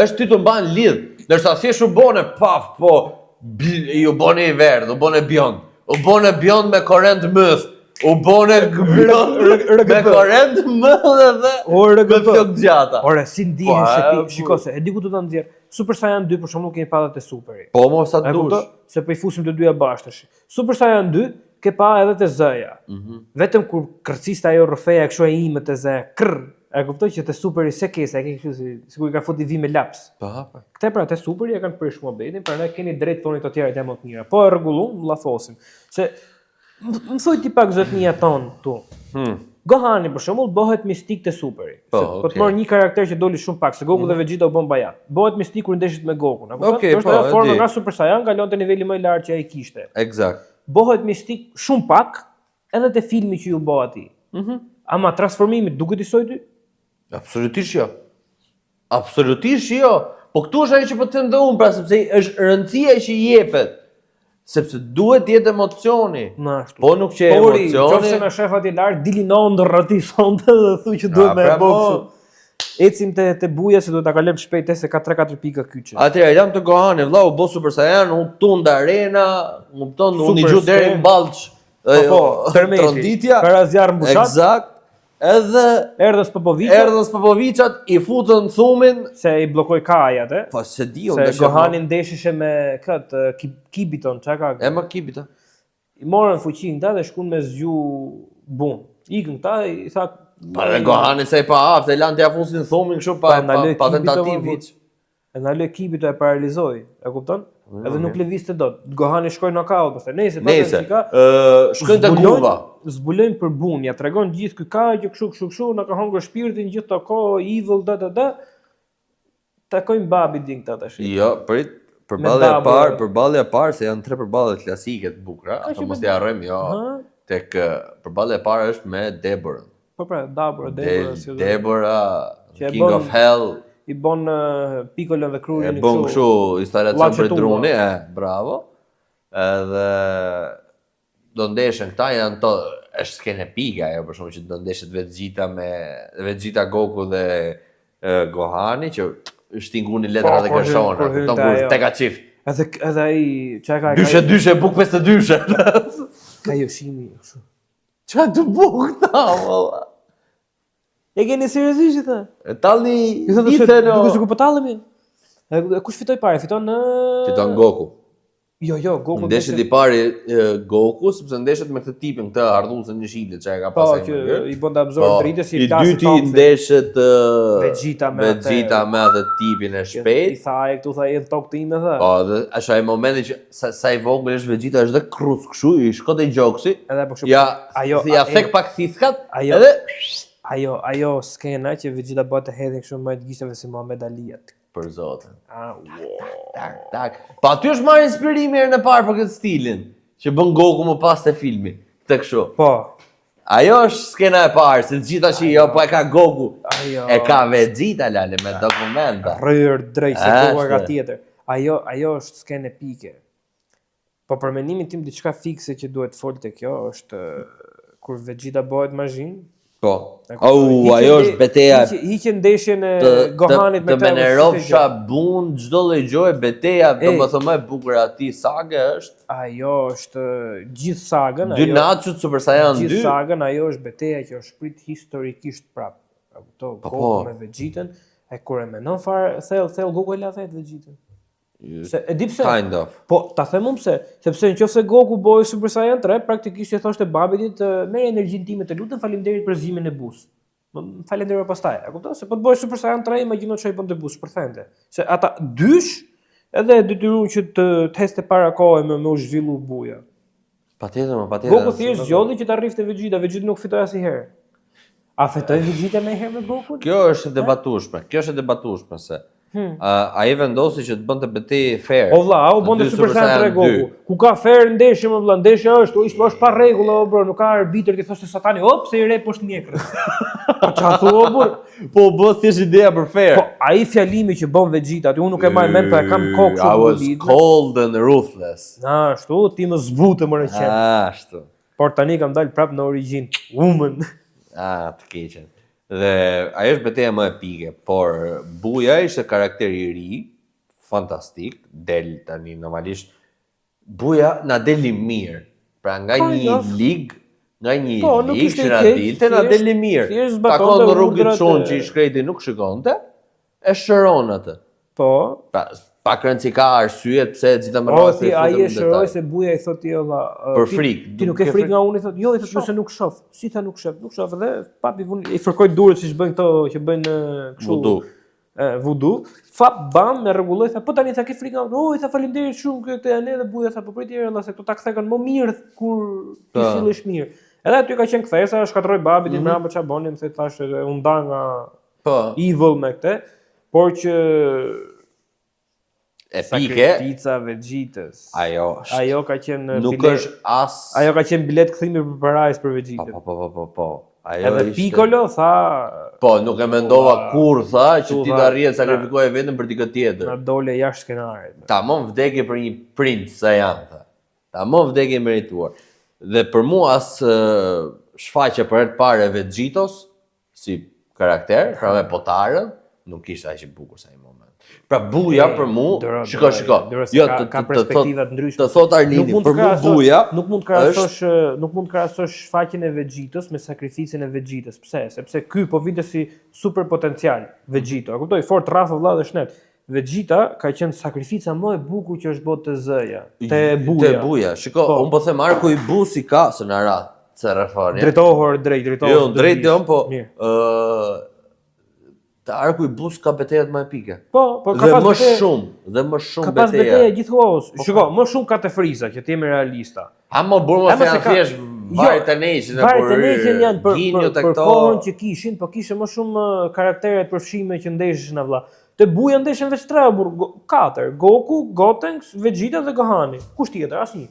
është ty të mban lidh, ndërsa thjesht u bone paf, po ju bone i verdh, u bone bjond. U bone bjond me korrent mëth. U bone bjond me korrent mëth dhe me flok gjata. Ore, si ndihen se shiko se, e di ku do ta nxjerr. Super Saiyan 2 për shembull kemi pa edhe te Superi. Po mos sa dush. Se po I fusim të dyja bashkë tash. Super Saiyan 2 ke pa edhe te Z-ja. Vetëm kur kërciste ajo rrofeja kështu e ime te Z, e kuptoj që te Superi se kesa, e ke kështu sikur I ka futi vi me laps. Po. Këtë pra te Superi e kanë prish muhabetin, prandaj keni drejt thoni të tjerë janë më të mira. Po e rregullum, llafosim. Se më thuj ti pak zotnia ton tu. Gohani për shembull bëhet mistik te Superi. Po të marr një karakter që doli shumë pak, se Goku dhe Vegeta u bën bajat. Bëhet mistik kur ndeshet me Gokun, apo? Është ajo forma nga Super Saiyan kalon te niveli më I lartë që ai kishte. Eksakt. Bëhet mistik shumë pak edhe te filmi që ju bë atij. Ama transformimi duket I soi ty? Absolutisht jo. Absolutisht jo. Po këtu është ajo që po të them dhe unë, pra sepse është rëndësia që I jepet. Sepse duhet jetë emocioni. Po nuk që emocioni. Qofse na shef atje lart, dili në ndër rati sonte dhe thuj që duhet me boksu. Ecim te buja se do ta kalojmë shpejt se ka 3-4 pika kyçe. Atëherë jam te Gohani, vllau, bo Super Saiyan, u tund arena, kupton, unë I gju deri në ballç. Po, Tronditja. Para zjarr mbushat. Eksakt. Edhe erdhës Popoviçat I futën thumin se I bllokoi Kajat, e? Po se diu se Gohani ndesheshe me kët Kibiton, çka ka? E më Kibita. I morën fuqinë ta dhe shkuan me zgju bum. Ikën ta I tha pa dhe Gohani se I pa aftë, e lanë t'ia fusin thumin kështu pa tentativë hiç. edhe alë ekipi të e paralizoi, e kupton? Edhe nuk lëvizte dot. Gohani shkoi knockout, pastaj nëse shkojnë te kurva. Zbulojnë për bunja, tregon gjithë ky ka që kështu, na ka hongër shpirtin gjithë to kohë, evil takojnë babi din këta tash. Jo, prit, përballja e parë se janë 3 përballje klasike të bukura, ato mos i harrojmë, jo. Tek përballja e parë është me Deborah. Po pra, Deborah, King of Hell. I bon Piccolo dhe Krurin e bon kështu instalacion për druni, bravo. Edhe do ndeshen këta janë to, është skenë epike ajo për shkak që do ndeshet Vegeta Goku dhe Gohani që shtinguni letra dhe kërshona, kupton kur tek çift. Edhe ai çka ka? Dyshe buk 52. Ka Yoshimi kështu. Çka të buk ta valla. E keni seriozisht ta? Talli nice no. Duke sikur po tallemi. Kush fitoi parë? Fiton Goku. Jo, Goku. Ndeshet i pari Goku, sepse ndeshet me këtë tipin këtë ardhusën në shile që ka pasur. Po, që i bën ta absorb dritës i klasi. I dyti ndeshet Vegeta me atë tipin e shpejt. I tha ai këtu tha në tokë time tha. Po, dhe është ai momenti që sa i vogël është Vegeta është dhe krus kështu, i shkot e gjoksi. Edhe po kështu. Ja thek pak thithkat. Edhe ajo skena që Vegeta bëhet të hedhin kështu me gishave si Muhammed Aliat. Për zotin. Tak. Pa aty është marrë inspirimi herën e parë për këtë stilin që bën Goku më pas te filmi. Këtë kështu. Po. Ajo është skena e parë, se gjithashtu jo po e ka Goku. E ka Vegeta lale me dokumenta. Rryer drejt se Goku ka tjetër. Ajo është skenë epike. Po për mendimin tim diçka fikse që duhet folte kjo është kur Vegeta bëhet mazhin. Po. Ajo është beteja. Hiqe ndeshjen e Gohanit me të Menerovsha bun çdo lloj gjoje beteja, domethënë më e bukur aty saga është. Ajo është gjithë sagën, Dy Nacho Super Saiyan 2. Gjithë sagën ajo është beteja që është prit historikisht prap. Kupto, Goku me Vegetën, e kur e mendon fare thell Goku e la thet Vegetën. Se e di pse. Kind of. Po, ta them unë pse, sepse nëse Goku bëhej Super Saiyan 3, praktikisht i thoshte babit të merr energjinë time, të lutem faleminderit për zimin e bus. Faleminderit pastaj. E kupton se po të bëhej Super Saiyan 3, imagjino çfarë bën te bus për thënë. Se ata dysh edhe detyruan që të heste para kohë me u zhvillu buja. Patjetër. Goku thjesht zgjodhi që ta rrifte Vegeta, Vegeta nuk fitoi asnjëherë. A fitoi Vegeta më herë me Goku? Kjo është e debatueshme se ai vendosi që të bënte betejë fair. O vlla, u bënte Super Saiyan 3 Goku. Ku ka fair ndeshje më vlla, ndeshja është pa rregull o bro, nuk ka arbitër që thoshte satani, hop, se i re poshtë mjekrës. Po çfarë thua bur? Po bë thjesht ideja për fair. Po ai fjalimi që bën Vegeta, unë nuk e marr mend, po e kam kokë kështu. I was cold and ruthless. Ashtu, ti më zbutë më rëqet. Ashtu. Por tani kam dalë prap në origjinë. Woman. Të keqen. Dhe ajo është beteja më epike, por Buja ishte karakter i ri, fantastik, del tani normalisht. Buja na deli mirë. Pra nga një ligë, që na dilte, na deli mirë. Takon në rrugë të çon që i shkreti nuk shikonte, e shëron atë. Po. Pak rëndësi ka arsyet pse gjithë më rasti ai e shëroi se Buja i thotë valla për frikë. Ti nuk e frikë nga unë, i thotë, jo, i thotë se nuk shoh. Si tha nuk shoh dhe papi i fërkoi durët siç bën këto që bëjnë kështu. Vudu. Fap bam me rregulloi tha, po tani tha ke frikë nga unë, i tha faleminderit shumë këtë janë edhe Buja tha po prit herë se këto ta kthekën më mirë kur ti sillesh mirë. Edhe aty ka qenë kthesa, shkatroi babit i mbrapa ç'a bonin, se thashë u nda nga evil me këtë, por që epike. Sakrifica Vegetës. Ajo ka qenë nuk është as. Ajo ka qenë bilet kthimi për parajs për Vegetën. Po. Ajo edhe ishte... Piccolo tha. Po, nuk e mendova kur tha që ti do arrije të sakrifikoje veten për dikë tjetër. Na dole jashtë skenarit. Tamam vdekje për një princ Saiyan tha. Tamam vdekje merituar. Dhe për mua as shfaqja për herë të parë e Vegetos si karakter, pra me potarën, nuk ishte aq i bukur sa ai moment. Pra Buja për mua, shiko. Jo, ka perspektiva të ndryshme. Të thot Arlini, për mua Buja nuk mund të krahasosh shfaqjen e Vegetës me sakrificën e Vegetës. Pse? Sepse ky po vinte si super potencial Vegeta. E kuptoj, fort rrafë vëlla dhe shnet. Vegeta ka qenë sakrifica më e bukur që është botë te Z-ja, te Buja. Shiko, un po them arku i busi ka se na ra, se refoni. Drejtohor, drejt. Jo, drejt po. Te arku I Bus ka betejat më epike. Po, dhe më shumë ka pas beteja gjithkohës. Shiko, më shumë ka te Friza, që t'jemi realista. Më burë më se thjesht varet e neqin janë për kohën që kishin, po kishin më shumë karaktere të përfshime që ndesheshin vëlla. Te Buja ndeshin veç 3 burr, 4, Goku, Gotenks, Vegeta dhe Gohani. Kush tjetër? Asnjë.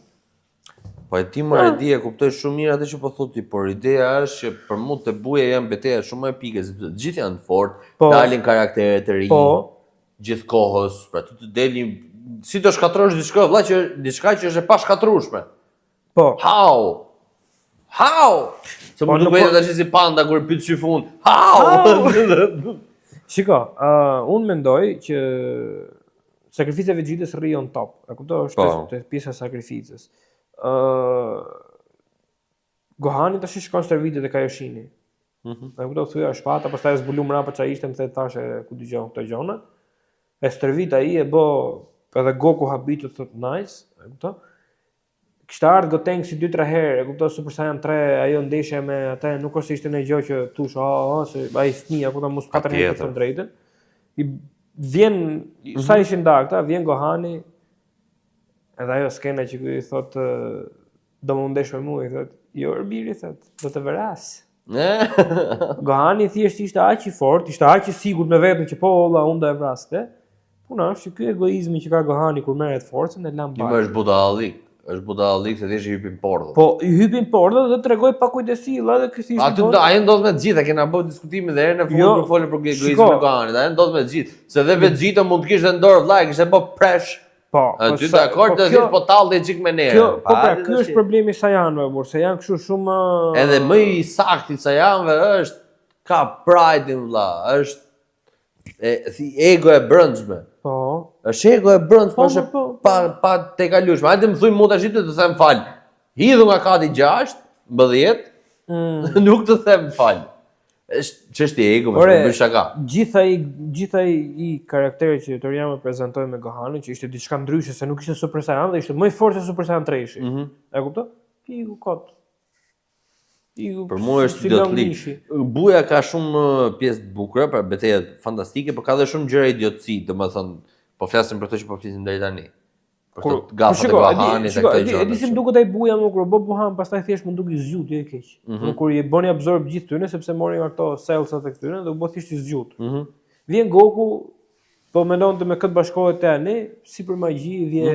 Po e ti më e kuptoj shumë mirë atë që po thotë ti, por ideja është që për mua Te Buja janë beteja shumë epike, sepse të gjithë janë fort, dalin karaktere të rinj, gjithkohës, pra të delin, si të shkatrosh diçka që është e pashkatrueshme. Po. How? Se më duket tash si panda kur pyet Shifun. How? Shiko, unë mendoj që sakrifica e Vegetës rri on top. E kuptoj, është pjesa e sakrificës. Gohani tash shkon stërvitet e Kaioshini. E kuptoj, thuja shpata, pastaj zbulu mrapa çfarë ishte, më the thashë ku dëgjon këto gjona. E stërvit ai e bë edhe Goku habitu thot nice, e kuptoj. Kishte ardhur Gotenks 2-3 herë, e kuptoj Super Saiyan 3, ajo ndeshje me atë, nuk është ishte në gjë që thush, se ai fëmijë, apo mos 4 herë të drejtën. I vjen sa ishin dakta, vjen Gohani. Edhe ajo skena që i thot do më ndesh me mua, I thot, jo Erbiri, thot, do të vras. Gohani thjesht ishte aq I fort, ishte aq I sigurt me veten që po valla unë do e vraste. Puna është që ky egoizmi që ka Gohani kur merret forcën e lan bashkë. Është budallik. Është budallik se thjesht I hypin portën. Po, I hypin portën dhe tregoj pa kujdesi, edhe ky thjesht. Ajo ndodh me të gjithë, kena bërë diskutime edhe herë në fund kur folën për egoizmin e Gohanit. Ajo ndodh me të gjithë, se dhe Vegeta mund të kishte në dorë vllai, kishte bë presh. Po, ty dakord të thjesht po tallë çik me nerë. Po pra, ky është problemi I Saiyanëve, por se janë kështu shumë edhe më I saktë I Saiyanëve është ka pride vlla, është ego e brendshme. Po. Është ego e brendshme, është pa te kalueshme. Hajde më thuj mua tash të them fal. Hidhu nga kati 6, 10, nuk të them fal. Është çështje ego, më bëj shaka. Gjithaj I karakteri që Toriyama prezantoi me Gohanin, që ishte diçka ndryshe se nuk ishte Super Saiyan dhe ishte më I fortë se Super Saiyan 3-shi. E kupton? Igu kot. Për mua është idiotlik. Buja ka shumë pjesë të bukura, për betejë fantastike, por ka edhe shumë gjëra idiotësi, domethënë, po flasim për këtë që po flisim deri tani. Për këtë gafat e Gohanit e këto gjëra. Edi si më duket ai Buja më kur Gohan pastaj thjesht më duket I zgjut I keq. Kur I bëni absorb gjithë tyre sepse morin ato cellsat e këtyre dhe u bë thjesht I zgjut. Vjen Goku, po mendonte me këtë bashkohet te ani, si për magji vjen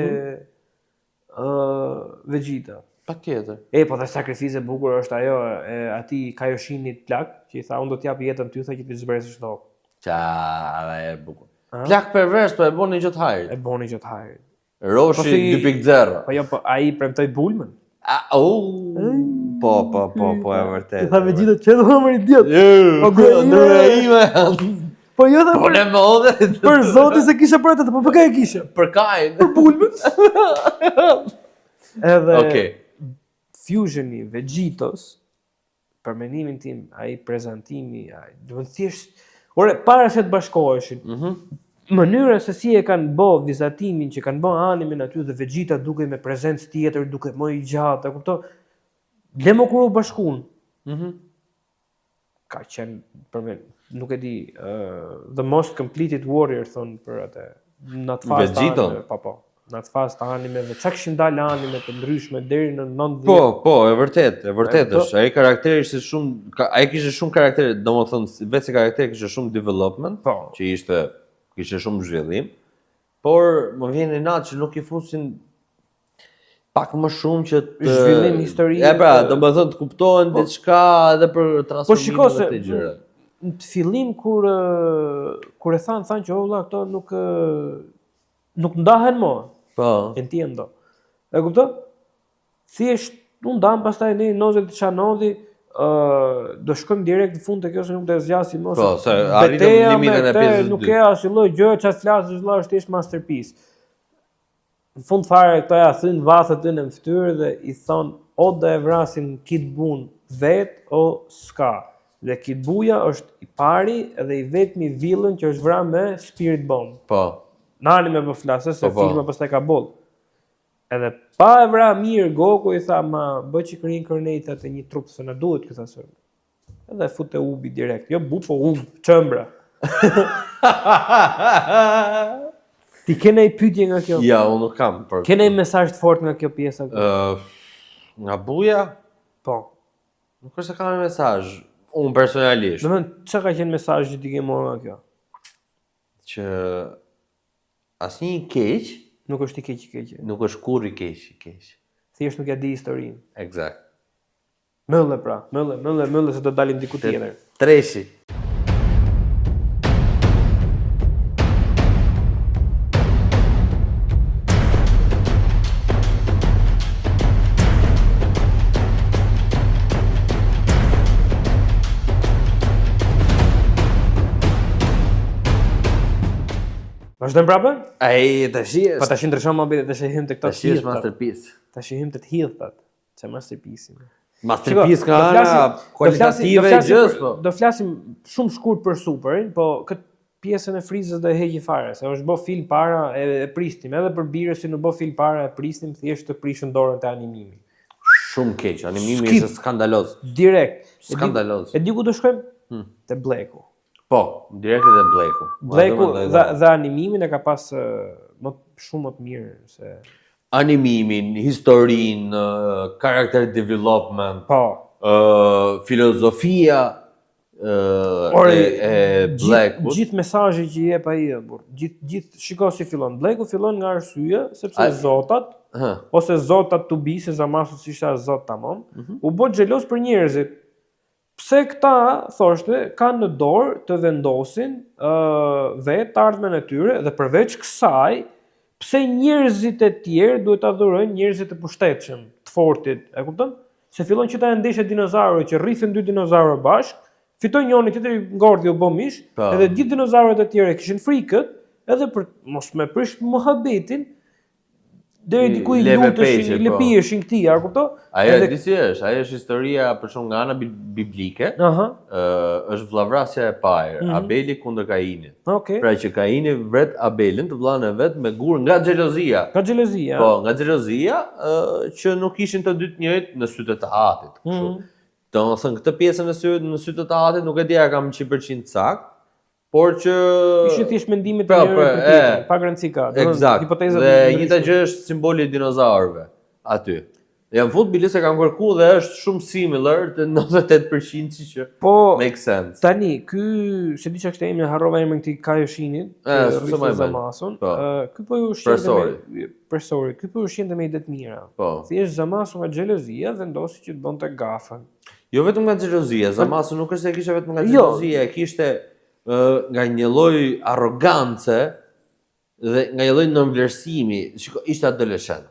Vegeta. Patjetër. Po dhe sakrificë e bukur është ajo e atij Kaioshinit plak, që I tha unë do t'jap jetën ty, tha që ti zbresësh tokë. Qa, e bukur. Plak pervers, po e boni gjë të hajrit. E boni gjë të hajrit. Roshi 2.0. Po ai premtoi Bulmën. Po, e vërtet. Ti tha Vegeta që do më idiot. Po ndërë ime. Po jo tha. Po ne modhe. Për zotin se kisha për atë, po për ka e kisha. Për kajin. Për Bulmën. Edhe fusioni Vegetos, për mendimin tim, ai prezantimi, do të thjesht, para se të bashkoheshin. Mënyra se si e kanë bë vizatimin që kanë bë animin aty dhe Vegeta duke me prezencë tjetër, duke më I gjatë, e kupton? Le më kur u bashkuan. Ka qenë për me, nuk e di, the most completed warrior thon për atë. Në atë fazë. Po. Në atë fazë të animeve, çka kishin dalë anime të ndryshme deri në 90. Po, e vërtet është. Ai karakteri ishte shumë, ai kishte shumë karakter, domethënë vetë se karakteri kishte shumë development, që kishte shumë zhvillim. Por më vjen në natë që nuk I fusin pak më shumë që të zhvillim historik. Pra, domethënë të kuptohen diçka edhe për transformimin e këtyre gjërave. Në fillim kur e thanë që valla këto nuk ndahen më. Po. Entiendo. E kupton? Thjesht u ndan pastaj në nozë të çanodhi, do shkojmë direkt në fund të kjo se nuk do të zgjasim më. Po, se arritëm limitën e 52. Nuk ka asnjë lloj gjë çfarë flasësh vëlla është thjesht masterpiece. Në fund fare këto ja thyn vathet në fytyrë dhe I thon o do e vrasin Kid Buu vet o s'ka. Dhe Kid Buja është I pari edhe I vetmi villain që është vrarë me Spirit Bomb. Po. Në anime po flasë se filma pastaj ka boll. Edhe pa e vra mirë Goku I tha ma bë që reincarnate atë një trup se na duhet këtë asoj. Edhe fute ubi direkt. Jo bu po ub çëmbra. Ti ke ndonjë pyetje nga kjo? Ja, unë nuk kam. Ke ndonjë mesazh të fortë nga kjo pjesa? Nga buja? Po. Nuk është se kam një mesazh, unë personalisht. Domethënë, çka ka qenë mesazhi që ti ke marrë nga kjo? Që asnjë i keq nuk është i keq. Nuk është kurrë i keq. Thjesht nuk ja di historinë. Eksakt. Mëlle pra, mëlle se do dalim diku tjetër. Treshi. Vazhdojmë prapë? Tash është. Po tash ndryshon mohabeti, tash hym te këto. Tash është masterpiece. Tash hym te të hidhtat. Çe masterpiece. Masterpiece ka ana kualitative gjës, po. Do flasim shumë shkurt për Superin, po këtë pjesën e Frizës do e heqim fare, se është bë film para e pristim, edhe për birës që nuk bë film para e pristim, thjesht të prishën dorën te animimi. Shumë keq, animimi është skandaloz. Direkt. Skandaloz. E di ku do shkojmë? Te Bleku. Po, direkt te Bleku. Bleku dhe animimin e ka pas shumë më të mirë se animimin, historinë, character development, filozofia e Bleku. Gjithë mesazhi që jep ai, gjithë shiko si fillon. Bleku fillon nga arsye sepse zotat ose zotat to be, se Zamasu ishte zot tamam, u bë xhelos për njerëzit. Pse këta, thoshte, kanë në dorë të vendosin vetë të ardhmen e tyre dhe përveç kësaj, pse njerëzit e tjerë duhet ta adhurojnë njerëzit e pushtetshëm, të fortit, e kupton? Se fillon që ta ndeshje dinozaurët që rrithin dy dinozaurë bashk, fiton njëri tjetri ngordhi u bë mish, edhe gjithë dinozaurët e tjerë kishin frikët, edhe për mos me prish mohabetin, deri diku i luteshin, i lëpieshin këtij, a kupton? Ajo disi është, ajo është historia për shumë nga ana biblike. Është vllavrasja e parë, Abeli kundër Kainit. Pra që Kaini vret Abelin, të vllain e vet, me gur nga xhelozia. Nga xhelozia. Po, nga xhelozia që nuk ishin të dy të njëjtë në sytë të Atit, kështu. Domethënë këtë pjesën në sytë të Atit nuk e di a kam 100% sakt. Por që ishin thjesht mendimet e njëri për tjetrin, pa garanci ka. Hipotezat dhe njëta gjë është simboli i dinozaurëve aty. Jam fut bile se kam kërkuar dhe është shumë similar te 98% që make sense. Tani, ky se di çka kishte emrin, harrova emrin këtij Kayoshinit, Zamasun. Ky po u ushqente Presori. Ky po u ushqente me ide të mira. Thjesht Zamasu nga xhelozia vendosi që të bënte gafën. Jo vetëm nga xhelozia, Zamasu nuk është se kishte vetëm nga xhelozia, kishte nga një lloj arrogance dhe nga një lloj nënvlerësimi. Shiko, ishte adoleshent.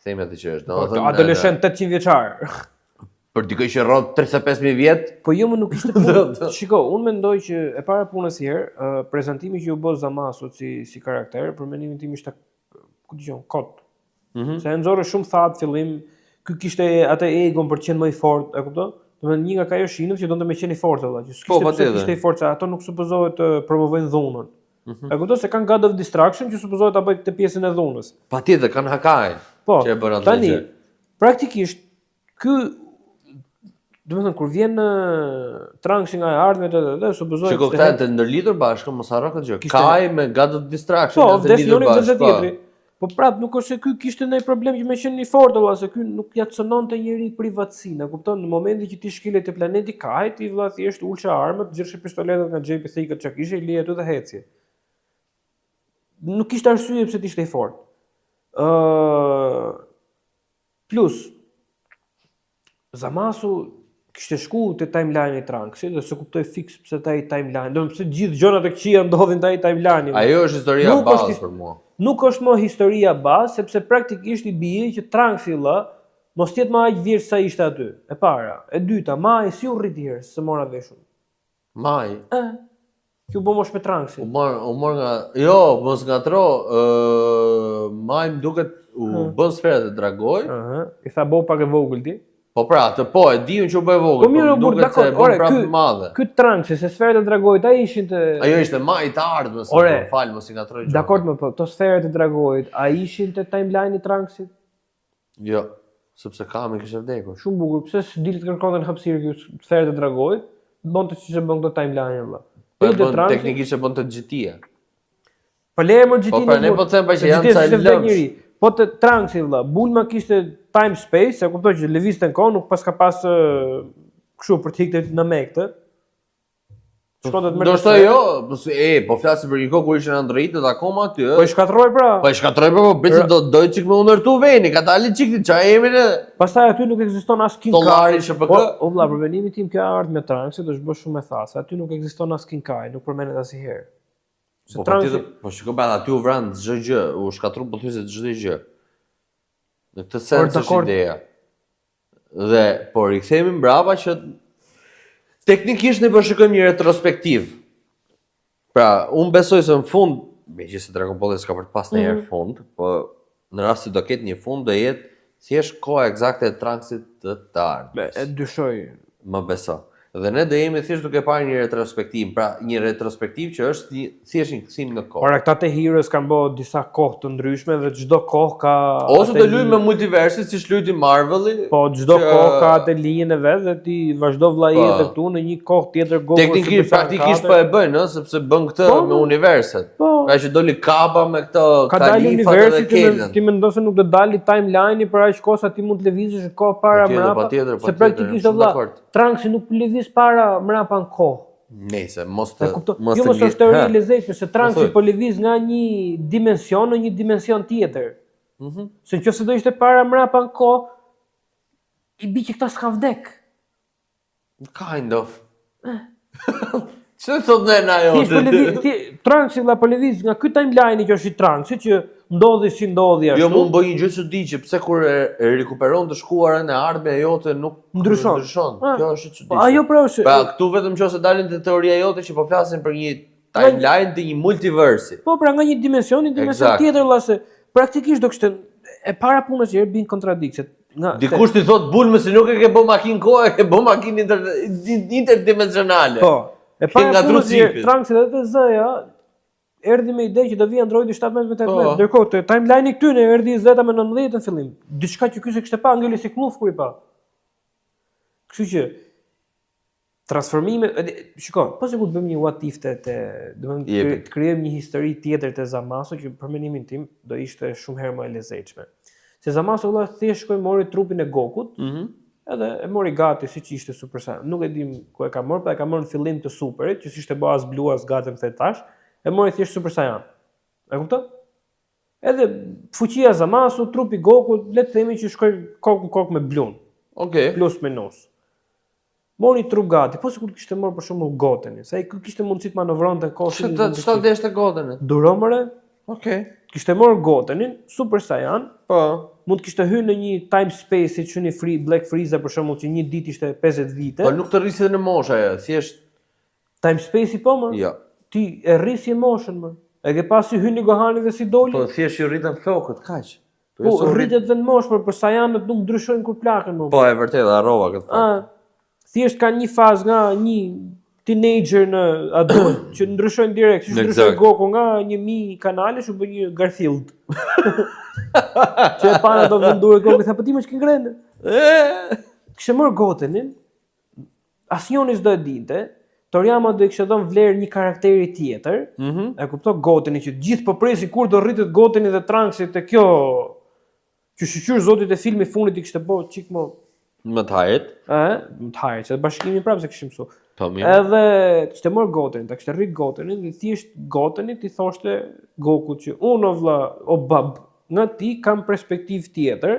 Themi atë që është, domethënë adoleshent 800 vjeçar. Për dikoj që rrot 35000 vjet. Po jo, më nuk ishte punë. Shiko, unë mendoj që e para punës herë, prezantimi që u bë Zamasut si karakter, për mendimin tim ishte kot. Se e nxorri shumë thatë fillim, ky kishte atë egon për të qenë më i fortë, e kupton? Domethënë një nga Kayoshinët që donte me qenë i fortë valla, që kishte i fortë, ato nuk supozohet të promovojnë dhunën. E kupton se kanë God of Destruction që supozohet ta bëjë të pjesën e dhunës. Patjetër kanë Hakain. Që e bën atë. Tani, praktikisht ky domethënë kur vjen Trunks nga e ardhmet edhe supozohet që këta të ndërlidhur bashkë, mos harro këtë gjë. Kai me God of Destruction janë të lidhur bashkë. Po prap nuk është se ky kishte ndonjë problem që më qenë i fortë valla, se ky nuk ja cënonte njëri privatësinë, e kupton? Në momentin që ti shkile te planeti Kai, ti valla thjesht ulçe armët, nxjerrshi pistoletat nga xhepi thikët çka kishe, i lije aty dhe heci. Nuk kishte arsye pse ti ishte i fortë. Plus Zamasu kishte shku te timeline i Trunksit dhe se kuptoi fiks pse ta i timeline. Do pse gjithë gjërat e këqija ndodhin te ai timeline. Ajo është historia bazë për mua. Nuk është më historia bazë, sepse praktikisht i bie që Trunksi mos jetë më aq vjeç sa ishte aty. E para, e dyta, Mai si u rrit herë se mora veshun. Mai. Që u bë mosh me Trunksin. U mor nga, jo, mos ngatro, Mai më duket u bën sferat e dragoj. I tha bëu pak e vogël ti. Po pra, e diun që u bë vogël, po duket se bën prapë të madhe. Ky Trunksi se sferat e dragojit ai ishin të Ajo ishte Mai të ardhmës, fal mos i ngatroj gjë. Dakor, po to sferat e dragojit ai ishin te timeline i Trunksit? Jo, sepse Kami kishte vdekur. Shumë bukur. Pse s'dil të kërkonte në hapësirë ky sferat e dragojit? Bonte siç e bën këto timeline valla. Teknikisht e bën të gjithia. Po le më gjithin. Po ne po them që janë ca lëmsh. Po të Trunksi vëlla, Bulma kishte time space, e kuptoj që lëvizte në kohë, nuk paska pas kështu për të hikte në Mekë. Do shto jo, po flasim për një kohë kur ishin Androidët akoma aty. Po i shkatroj pra. Po bëjë do çik më ndërtu veni, ka dalë çik ç'a jemi ne. Pastaj aty nuk ekziston as King Kai. O vëlla, për venimin tim kjo ardh me Trunksit është bërë shumë e thasë. Aty nuk ekziston as King Kai, nuk përmendet asnjëherë. Po shikoj pra aty u vran çdo gjë, u shkatru po thjesht çdo gjë. Në këtë sens është ideja. Dhe po rikthehemi mbrapa që teknikisht ne po shikojmë një retrospektiv. Pra, unë besoj se në fund, megjithëse Dragon Ball s'ka për të pas ndonjëherë fund, po në rast se do ketë një fund do jetë thjesht koha eksakte e Trunksit të ardhmes. E dyshoj. Më beso. Dhe ne do jemi thjesht duke parë një retrospektiv, pra një retrospektiv që është thjesht një kthim në kohë. Ora këta te Heroes kanë bërë disa kohë të ndryshme dhe çdo kohë ka ose të luajmë me multiversin siç luajti Marveli. Po çdo kohë ka atë linjën e vet dhe ti vazhdo vllai edhe këtu në një kohë tjetër Goku. Teknikisht praktikisht po e bëjnë, sepse bën këtë me universit. Ka që doli kaba me këto kalifat dhe kelën. Ti mendon se nuk do dali timeline-i për aq kohë sa ti mund të lëvizësh në kohë para mbrapa. Se praktikisht vëlla Trunksi nuk lëviz para mrapa në kohë. Nëse mos të jo mos është teori lezetshme se Trunksi po lëviz nga një dimension në një dimension tjetër. Se nëse do ishte para mrapa në kohë, i bi që këta s'ka vdek. Kind of. Çfarë thotë ne ajo? Trunksi po lëviz nga ky timeline që është i Trunksit që ndodhi si ndodhi ashtu. Jo, mund bëj një gjë çudi që pse kur e rikuperon të shkuarën e ardhme jote nuk ndryshon. Kjo është e çuditshme. Ajo pra është. Pra këtu vetëm nëse dalin te teoria jote që po flasin për një timeline të një multiversi. Po pra nga një dimension tjetër vëlla se praktikisht do kishte e para punës që bin kontradikse. Dikush ti thot Bulmë se nuk e ke bë makinë kohë, e ke bë makinë interdimensionale. Po. E para punës që Trunksi dhe të Z-ja erdhi me ide që do vi Androidi 17-18, ndërkohë te timeline-i këtyre erdhi Z-a me 19 në fillim. Diçka që ky se kishte pa ngeli si kluf kur i pa. Kështu që transformime, shikoj, po sikur të bëjmë një what if të krijojmë një histori tjetër te Zamasu që për mendimin tim do ishte shumë herë më e lezetshme. Se Zamasu vëlla thjesht shkoi mori trupin e Gokut, edhe e mori gati siç ishte Super Saiyan. Nuk e dim ku e ka marrë, pa e ka marrë në fillim të Superit, që s'ishte bë as blu as gati më the tash. E mori thjesht Super Saiyan. E kupton? Edhe fuqia Zamasu, trupi Goku, le të themi që shkoi kokë me blun. Okej. Plus minus. Mori trup gati, po sikur kishte marrë për shembull Gotenin, se ai kishte mundësi të manovronte kohën. Çfarë deshte Gotenin? Duromëre? Okej. Kishte marrë Gotenin, Super Saiyan. Po. Mund kishte hyrë në një time space siç një Black Frieza për shembull që një ditë ishte 50 vite. Po nuk të rrisë në moshë ajo, thjesht time space-i po më? Jo. Ti e rrisje moshën më. E ke pasi hyni Gohani dhe si doli? Po thjesht i rritën flokët, kaq. Po rritet dhe në moshë, për Saiyanët nuk ndryshojnë kur plaken më. Po e vërtetë, harrova këtë fakt. Thjesht ka një fazë nga një teenager në adult që ndryshojnë direkt, siç ndryshon Goku nga 1000 kanale u bë një Garfield. Që e para do vendurë Goku tha po ti më shkin grende. Kishte marrë Gotenin, asnjëri s'do e dinte. Toriyama do i kishte dhënë vlerë një karakteri tjetër. E kupton Gotenin që gjithë po presin kur do rritet Goteni dhe Trunksi te kjo që shqyr zotit e filmit fundit i kishte bërë çik më të hajrit. Më të hajrit, se bashkimi prapë se kishim mësu. Edhe kishte marrë Gotenin, ta kishte rrit Gotenin dhe thjesht Gotenit i thoshte Gokut që unë o vlla, o bab, nga ti kam perspektivë tjetër.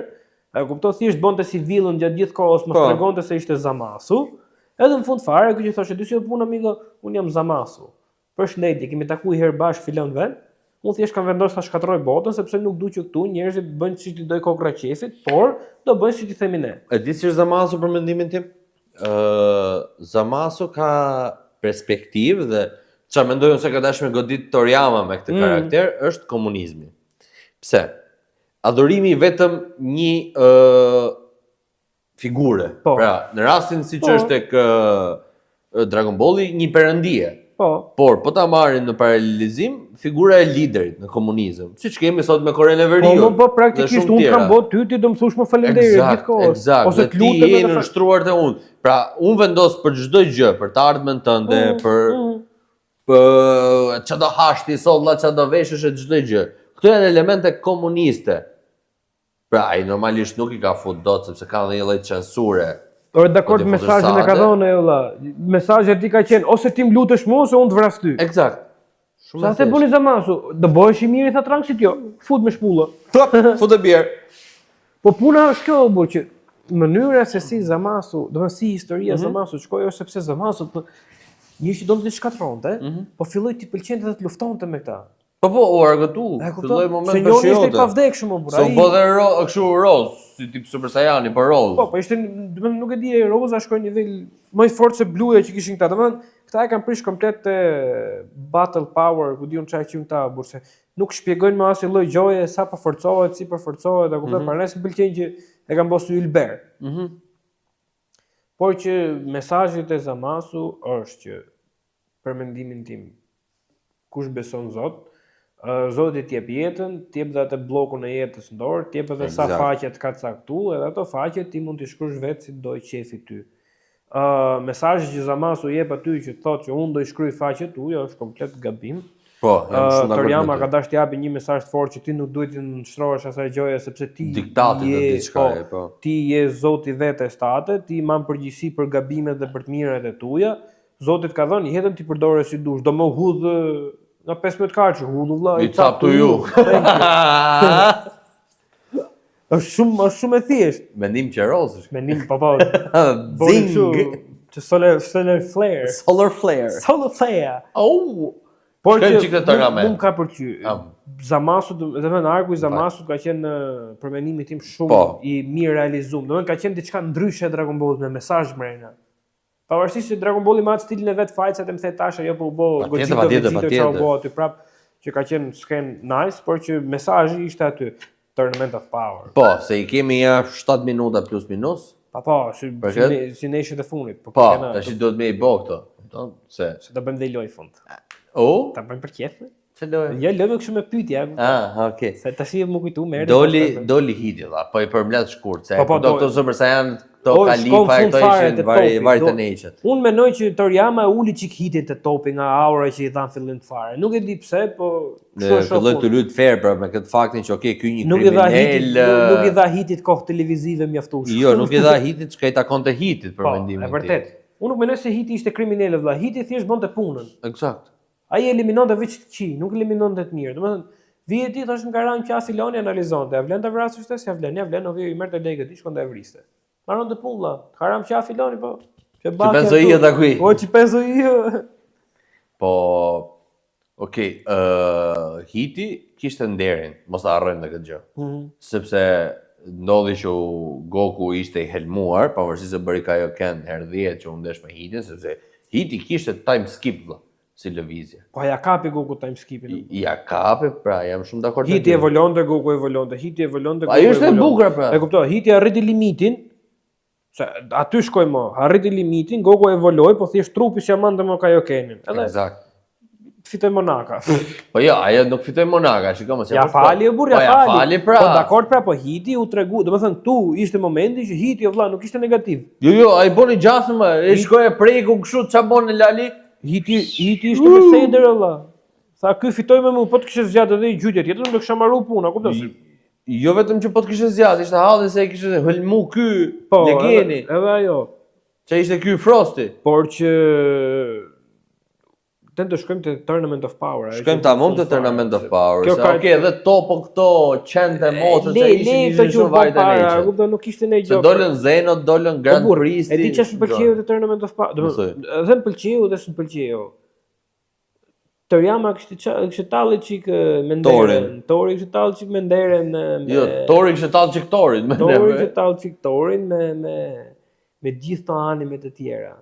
E kupton thjesht bonte si villën gjatë gjithë kohës, mos tregonte se ishte Zamasu. Edhe në fund fare, kjo që thoshte, "Dysi punë amigo, unë jam Zamasu. Përshëndetje, kemi takuar herë bashkë filon vend. Unë thjesht kam vendosur ta shkatroj botën sepse nuk du që këtu njerëzit bëjnë siç i doj kokra qefit, por do bëjnë siç i themi ne." E di si është Zamasu për mendimin tim? Zamasu ka perspektivë dhe çfarë mendoj unë se ka dashur me godit Toriyama me këtë karakter është komunizmi. Pse? Adhurimi vetëm një figure. Pra, në rastin siç është tek Dragon Balli, një perëndie. Por po ta marrin në paralelizim figura e liderit në komunizëm. Siç kemi sot me Korenë e Veriut. Po praktikisht unë kam bot ty do më thosh më falënderit gjithkohës. Ose të lutem me të shtruar te unë. Pra, unë vendos për çdo gjë, për të ardhmen tënde, për që do hashti sot, që do veshësh e çdo gjë. Këto janë elemente komuniste. Pra, ai normalisht nuk I ka fut dot sepse ka një lloj censure. Ore dakord mesazhin e ka dhënë ai valla. Mesazhi I tij ka qenë ose ti më lutesh mua ose unë të vras ty. Eksakt. Sa të bëni Zamasu, do bëhesh I mirë, tha Tranksit, jo, fut me shpullë. Fut e bjerë. Po puna është kjo, bu, që mënyra se si Zamasu, do të si historia Zamasu shkoi është sepse Zamasu një që do të shkatronte, po filloi të pëlqente dhe të luftonte me këta. Po, u argëtu, filloi moment për shiote. Se njëri ishte I pavdekshëm, o burra. So bëdhe kështu roz, si tip Super Saiyani, për roz. Po, ishte, nuk e di, roza shkoi në nivel më I fortë se bluja që kishin këta. Domethënë, këta e kanë prish komplet battle power, ku diun çfarë qim ta, burse nuk shpjegojnë me asnjë lloj gjoje sa po forcohet, si po forcohet, apo para nëse m'pëlqen që e kanë bosu Ylber. Por që mesazhi te Zamasu është që për mendimin tim, kush beson Zot, Zoti t'jep jetën, t'jep dhe atë bllokun e jetës në dorë, t'jep edhe sa faqe të ka caktuar, edhe ato faqe ti mund t'i shkruash vetë si doj qefi ty. Mesazhi që Zamasu jep aty që thotë që unë do I shkruaj faqet tuaja është komplet gabim. Po, jam shumë dakord. Toriyama ka dashur të japë një mesazh të fortë që ti nuk duhet të nështrohesh asaj gjoje sepse ti diktati të diçka, po. Ti je Zoti vetë state, ti imam përgjegjësi për gabimet dhe për të mirat e tua. Zoti të ka dhënë jetën ti përdore si dush, do më hudh nga 15 kaçë, hudh vëlla, It's up to you. Është shumë e thjeshtë. Mendim qeroz është. Mendim po. Zing. Solar flare. Solar flare. Oh. Por që mund ka përqy. Zamasu, domethënë arku I Zamasut ka qenë për mendimin tim shumë I mirë realizuar. Domethënë ka qenë diçka ndryshe Dragon Ballit me mesazh mrena. Pavarësisht se Dragon Balli ma atë stilin e vet fajcat e më the tash ajo po u bë Gogeta çau bë aty prap që ka qenë sken nice, por që mesazhi ishte aty Tournament of Power. Po, se I kemi 7 minuta plus minus. Po, si neshët e fundit. Po, tash duhet me I bë këto. Kupton? Se do bëjmë dhe lojë fund. Ta bëjmë për qef? Çe lojë? Jo, lojë kështu me pyetje. Okay. Se tash më kujtu më Doli hiti dha, po I përmbledh shkurt se Dr. Super Saiyan to Kalifa këto ishin varet të neqet. Unë mendoj që Toriyama uli çik hitin te topi nga aura që I dhan fillim të fare. Nuk e di pse, po filloi të lut fair për me këtë faktin që ky një kriminal nuk I dha hitit kohë televizive mjaftueshme. Jo, nuk I dha hitit çka I takonte hitit për mendimin tim. Po, vërtet. Unë nuk mendoj se hiti ishte kriminal vëlla. Hiti thjesht bënte punën. Eksakt. Ai eliminonte veç të qi, nuk eliminonte të mirë. Domethënë, vije ti thash nga ran qaf Filoni analizonte, a vlen ta vrasësh të, si a vlen, ok, I merrte lekët, I shkonte vriste. Maron të pulla, haram qaf Filoni po. Që penso I ata kuj. Po që penso I. Po, okay, hiti kishte nderin, mos ta harrojmë me këtë gjë. Sepse ndodhi që Goku ishte I helmuar, pavarësisht se bëri Kaioken herë 10 që u ndesh me hitin, sepse hiti kishte time skip vëlla. Si lëvizje. Po ja kapi Goku time skipin. Ja kapi, pra jam shumë dakord. Hiti evolonte, Goku evolonte, hiti evolonte. Ai është e bukur pra. E kuptoj, hiti arriti limitin. Se aty shkoi më, arriti limitin, Goku evoloi, po thjesht trupi s'ja mande më Kaiokenin. Eksakt. Fitoi Monaka. Po jo, ajo nuk fitoi Monaka, shikoj mos ja fali burr, ja fali pra. Po dakord pra, po hiti u tregu, domethënë tu ishte momenti që hiti vëlla nuk ishte negativ. Jo, ai boni gjasëm, ai shkoi e preku kështu ç'a bën Lali. Hiti ishte me seder vëlla. Tha ky fitoi me mua, po të kishte zgjatë edhe gjyqja tjetër, do kisha marrë punë, kupton? Jo vetëm që po të kishte zgjatë, ishte halli se kishte hëlmu ky Legeni. Edhe ajo. Që ishte ky Frosti. Por që të shkojmë te Tournament of Power. Shkojmë tamam te Tournament of Power. Okej, edhe topo këto qente motor që ishin shumë vajtë neçë. Kupton, nuk kishte ne gjë. Dolën Zeno, dolën Grand Prix. E di ç'është pëlqeu te Tournament of Power. Edhe m'pëlqeu dhe s'm'pëlqeu. Toriyama kishte talli çik me nderën. Tori kishte talli çik me nderën. Jo, Tori kishte talli çik Torin me nderën. Tori kishte talli çik Torin me gjithë to animet e tjera.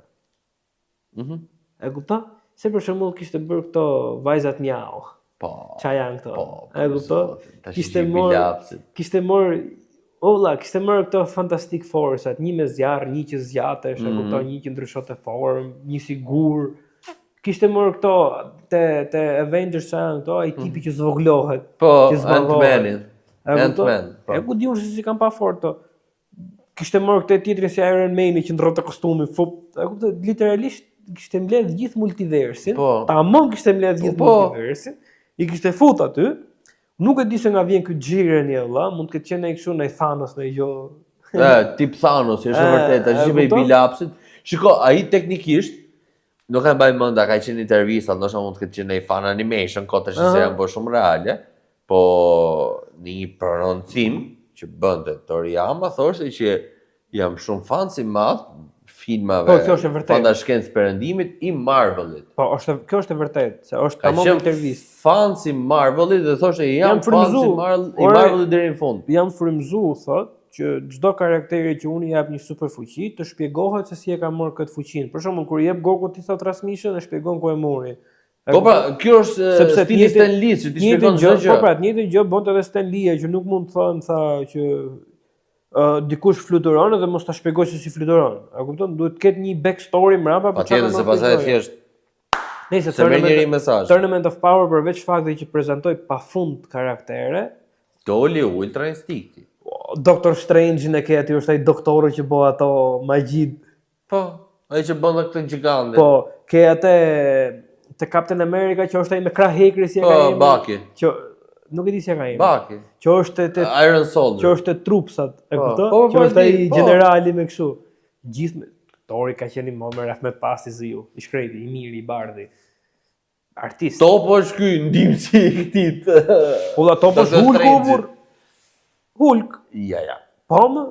E kupton? Se për shembull kishte bërë këto vajzat mjau. Po. Çfarë janë këto? Po. E kupton? Kishte marrë këto Fantastic Force-at, një me zjarr, një që zgjatesh, e kupton, një që ndryshonte formë, një sigur. Kishte marrë këto te Avengers janë këto, ai tipi që zvoglohet, që zvoglohet. Ant-Man. E ku diun se si kanë pa fort to. Kishte marrë këtë tjetrin si Iron Man që ndrote kostumin, e kupton, literalisht kishte mbledh gjithë multiversin, tamam kishte mbledh gjithë multiversin, i kishte fut aty. Nuk e di se nga vjen ky Xhireni valla, mund të ketë qenë ai kështu ndaj Thanos në gjë. Tip Thanos, është vërtet, tash me bilapsit. Shiko, ai teknikisht nuk e mbaj mend, ka qenë intervista, ndoshta mund të ketë qenë ai fan animation, tash se janë bërë shumë reale, po në një prononcim që bënte Toriyama thoshte që jam shumë fan si madh filmave fantashkencë perëndimit i Marvelit. Po, kjo është e vërtetë, se është tamam intervistë. Fan si Marvelit dhe thoshte jam fan si Marvelit deri në fund. Jam frymzuar, thotë, që çdo karakteri që unë i jap një super fuqi të shpjegohet se si e ka marrë këtë fuqinë. Për shembull, kur i jep Goku ti thot transmission e shpjegon ku e mori. Po pra, kjo është stili Stan Lee, që ti shpjegon çdo gjë. Po pra, të njëjtën gjë bënte edhe Stan Lee, që nuk mund të thonë tha që dikush fluturon dhe mos ta shpjegoj se si fluturon. A kupton? Duhet të ketë një backstory mbrapa për çfarë. Patjetër, se pastaj thjesht. Nëse se merr njëri mesazh. Tournament of Power përveç faktit që prezantoi pafund karaktere, doli Ultra Instincti. Doctor Strange-in e ke aty, është ai doktori që bëu ato magjit. Po, ai që bën këtë gjigante. Po, ke atë te Captain America që është ai me krah hekri si e ka ai. Po, Bucky. Që nuk e di si e ka ai. Bucky. Që është te Iron Soldier. Që është te trupsat, e kupton? Që është ai generali me kështu. Gjithë Tori ka qenë më me Rahmet Pasti Ziu, i shkreti, i miri, i bardhi. Artist. Topo është ky ndihmësi i këtij. Ulla Topo është Hulk. Hulk. Ja. Po më?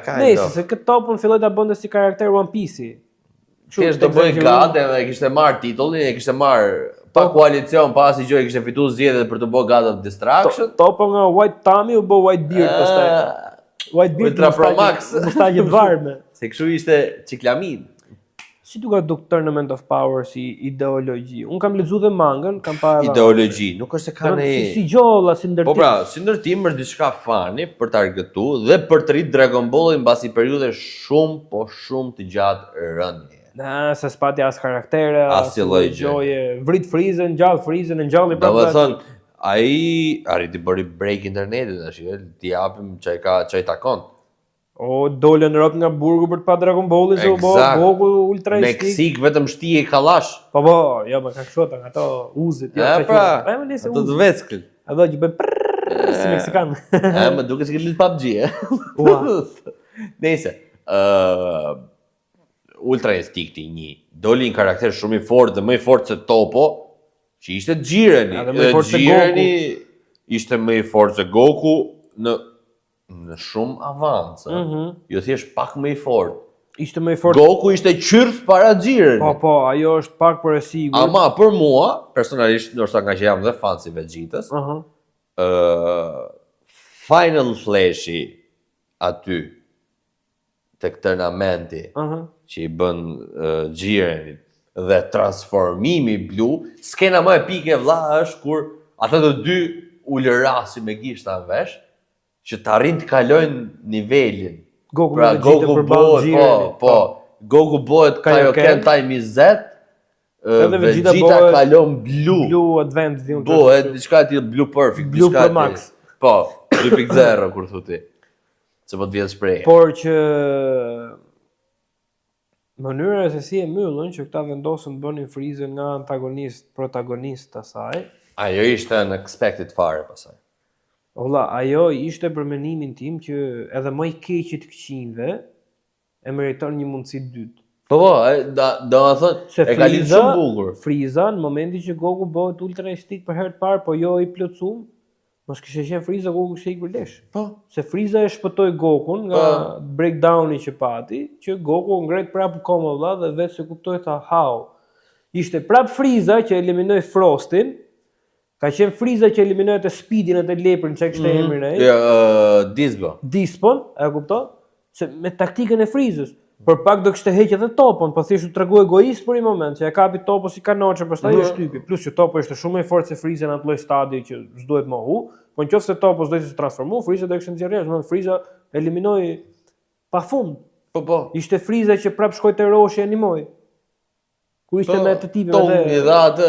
Ka Nëse se këtë Topon filloi ta bënte si karakter One Piece-i. Thjesht do bëj God dhe kishte marr titullin, e kishte marr pa koalicion, pasi gjë e kishte fituar zgjedhjet për të bërë God of Destruction. Topo nga White Tommy u bë White Beard pastaj. White Beard Ultra Pro Max. Mustaqe të varme. Se kështu ishte Ciklamin. Si duket Tournament of Power si ideologji? Un kam lexuar dhe mangën, kam parë ideologji, nuk është se ka ne si gjolla, si ndërtim. Po pra, si ndërtim është diçka fani për ta argëtuar dhe për të rrit Dragon Ballin mbasi periudhe shumë të gjatë rënie. Se s'pati as karaktere, as gjoje, vrit Freezen, gjallë Freezen, ngjalli prapë. Domethënë, ai arriti bëri break internetit tash, ti japim çaj takon. O dolën rrot nga burgu për të pa Dragon Ballin se u bë Goku Ultra Instinct. Meksik vetëm shtije kallash. Po, jo më ka kështu ato uzit, ja pra. Ato të veckël. Ato që bën si meksikan. Më duket se ke lidh PUBG. Ua. Nëse Ultra Instinct 1 doli një karakter shumë i fortë dhe më i fortë se Topo, që ishte Xhireni. Xhireni ishte më i fortë se Goku në shumë avancë. Jo thjesht pak më i fortë. Ishte më i fortë. Goku ishte qyrth para Xhirenit. Po, ajo është pak për e sigurt. Ama për mua, personalisht, ndoshta nga që jam dhe fan si Vegetës, Final Flash-i aty tek turnamenti që i bën Xhirenit dhe transformimi blu, skena më epike vlla është kur ata të dy ulërasin me gishta në vesh, që të arrin të kalojnë nivelin. Goku Goku bëhet Kaioken Time Z, Vegeta kalon blu. Blu Advance. Bëhet diçka e tillë Blue Perfect. Blue Pro Max. Po, 2.0 kur thotë. Se po të vjen shpreh. Por që mënyra se si e mbyllën që këta vendosën të bënin Freezen nga protagonist asaj. Ajo ishte unexpected fare pasaj. Olla, ajo ishte për mendimin tim që edhe më i keqi të këqinjve e meriton një mundësi dytë. Po, do të thotë e ka lidhur shumë bukur. Frieza në momentin që Goku bëhet Ultra Instinct për herë të parë, po jo i plotësuar, mos kishte qenë Frieza, Goku kishte ikur lesh. Po, se Frieza e shpëtoi Gokun nga breakdowni që pati, që Goku ngret prapë komo valla dhe vetë se kuptoi tha how. Ishte prapë Frieza që eliminoi Frostin. Ka qenë Frieza që eliminoi të Speedin e të leprin që kishte emrin ai. Dispon, e kupton? Se me taktikën e Freezës, për pak do kishte heqë edhe Topon, po thjesht u tregoi egoist për një moment, që e kapi Topo si kanoçe, pastaj e shtypi. Plus që Topo ishte shumë më i fortë se Freeza në atë lloj stadie që s'duhet më hu, po nëse Topo s'do të transformoj, Freeza do kishte nxjerrë, domethënë Freeza eliminoi pafund. Po. Ishte Freeza që prap shkoi te Roshi animoi. Ku ishte me të tipin edhe.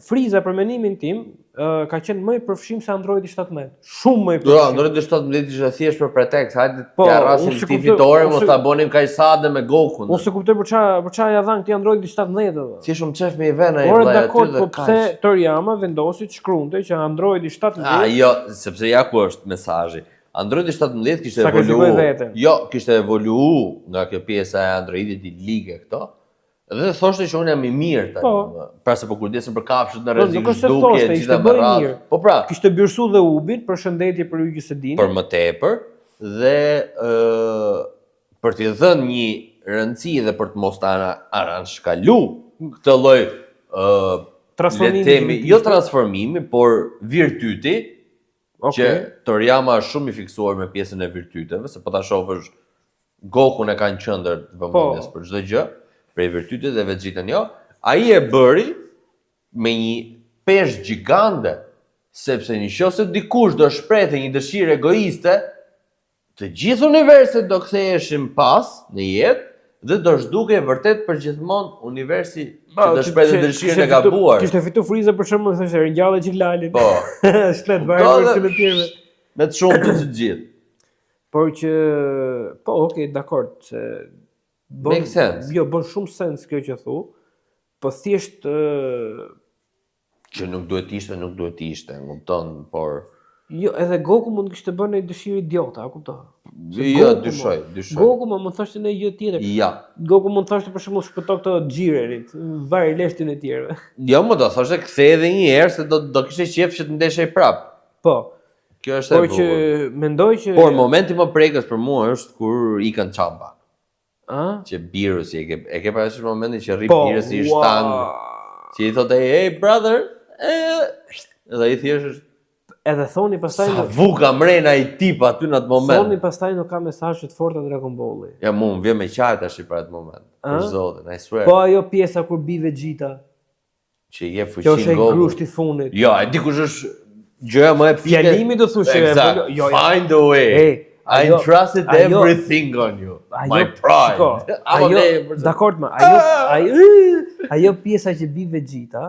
Frieza për mendimin tim ka qenë më i përfshim se Androidi 17. Shumë më i përfshim. Jo, Androidi 17 ishte thjesht për pretekst, hajde t'ja rrasim ti fitore, mos ta bënim kaq sade me Gokun. Unë se kuptoj për çfarë ja dhan këtij Androidi 17 edhe. Si shumë qef me i vënë ai vllai aty dhe kaq. Pse Toriyama vendosi të shkruante që Androidi 17. Jo, sepse ja ku është mesazhi. Androidi 17 kishte evoluar. Jo, kishte evoluar nga kjo pjesa e Androidit i ligë këto. Dhe thoshte që unë jam i mirë tani. Pra se po kujdesim për kafshët në rrezik zhdukje, gjitha me radhë. Po pra, kishte byrsu dhe Ubit, përshëndetje për ju që se dini. Për më tepër dhe për t'i dhënë një rëndësi dhe për të mos ta aranshkalu këtë lloj transformimi, jo transformimi, por virtyti, që Toriyama është shumë i fiksuar me pjesën e virtyteve, se po ta shohësh Gokun e ka në qendër të vëmendjes për çdo gjë. Prej virtytet dhe Vegjetën jo, ai e bëri me një peshë gjigande, sepse nëse dikush do shprehte një dëshirë egoiste, të gjithë universit do ktheheshin pas në jetë dhe do zhdukej vërtet përgjithmonë universi që do shprehte dëshirën e gabuar. Kishte fitu Friza për shembull, thoshte ringjallë Xhiglalin. Po. Shtet varë të tjerëve. Me të shumë të gjithë. Por që okay, dakor, se make sense. Jo, bën shumë sens kjo që thu, po thjesht që nuk duhet ishte, kupton, por jo, edhe Goku mund kishte bërë një dëshirë idiote, a kupton? Jo, dyshoj. Goku mund thoshte në gjë tjetër. Ja. Goku mund thoshte për shembull shpëto këtë xhirerit, vaj leshtin e tjerëve. Jo, më do thoshte kthej edhe një herë se do kishte qejf që të ndeshej prap. Po. Kjo është e bukur. Por që mendoj që por momenti më prekës për mua është kur ikën Çamba. Që Birusi e ke parasysh momentin që rri Birusi i shtang, që i thotë hey brother, dhe i thjesht është edhe thoni pastaj sa vuka mrena i tip aty në atë moment. Thoni pastaj nuk ka mesazhe të forta Dragon Balli. Ja më vjen me qartë tash për atë moment. Për zotin, I swear. Po ajo pjesa kur bi Vegeta që i jep fuqinë Goku. Kjo është grushti i fundit. Jo, e di kush është gjëja më e fjalimi do thosh jo, find a way. I trusted everything on you. My pride. Dakor, ajo pjesa që bi Vegeta,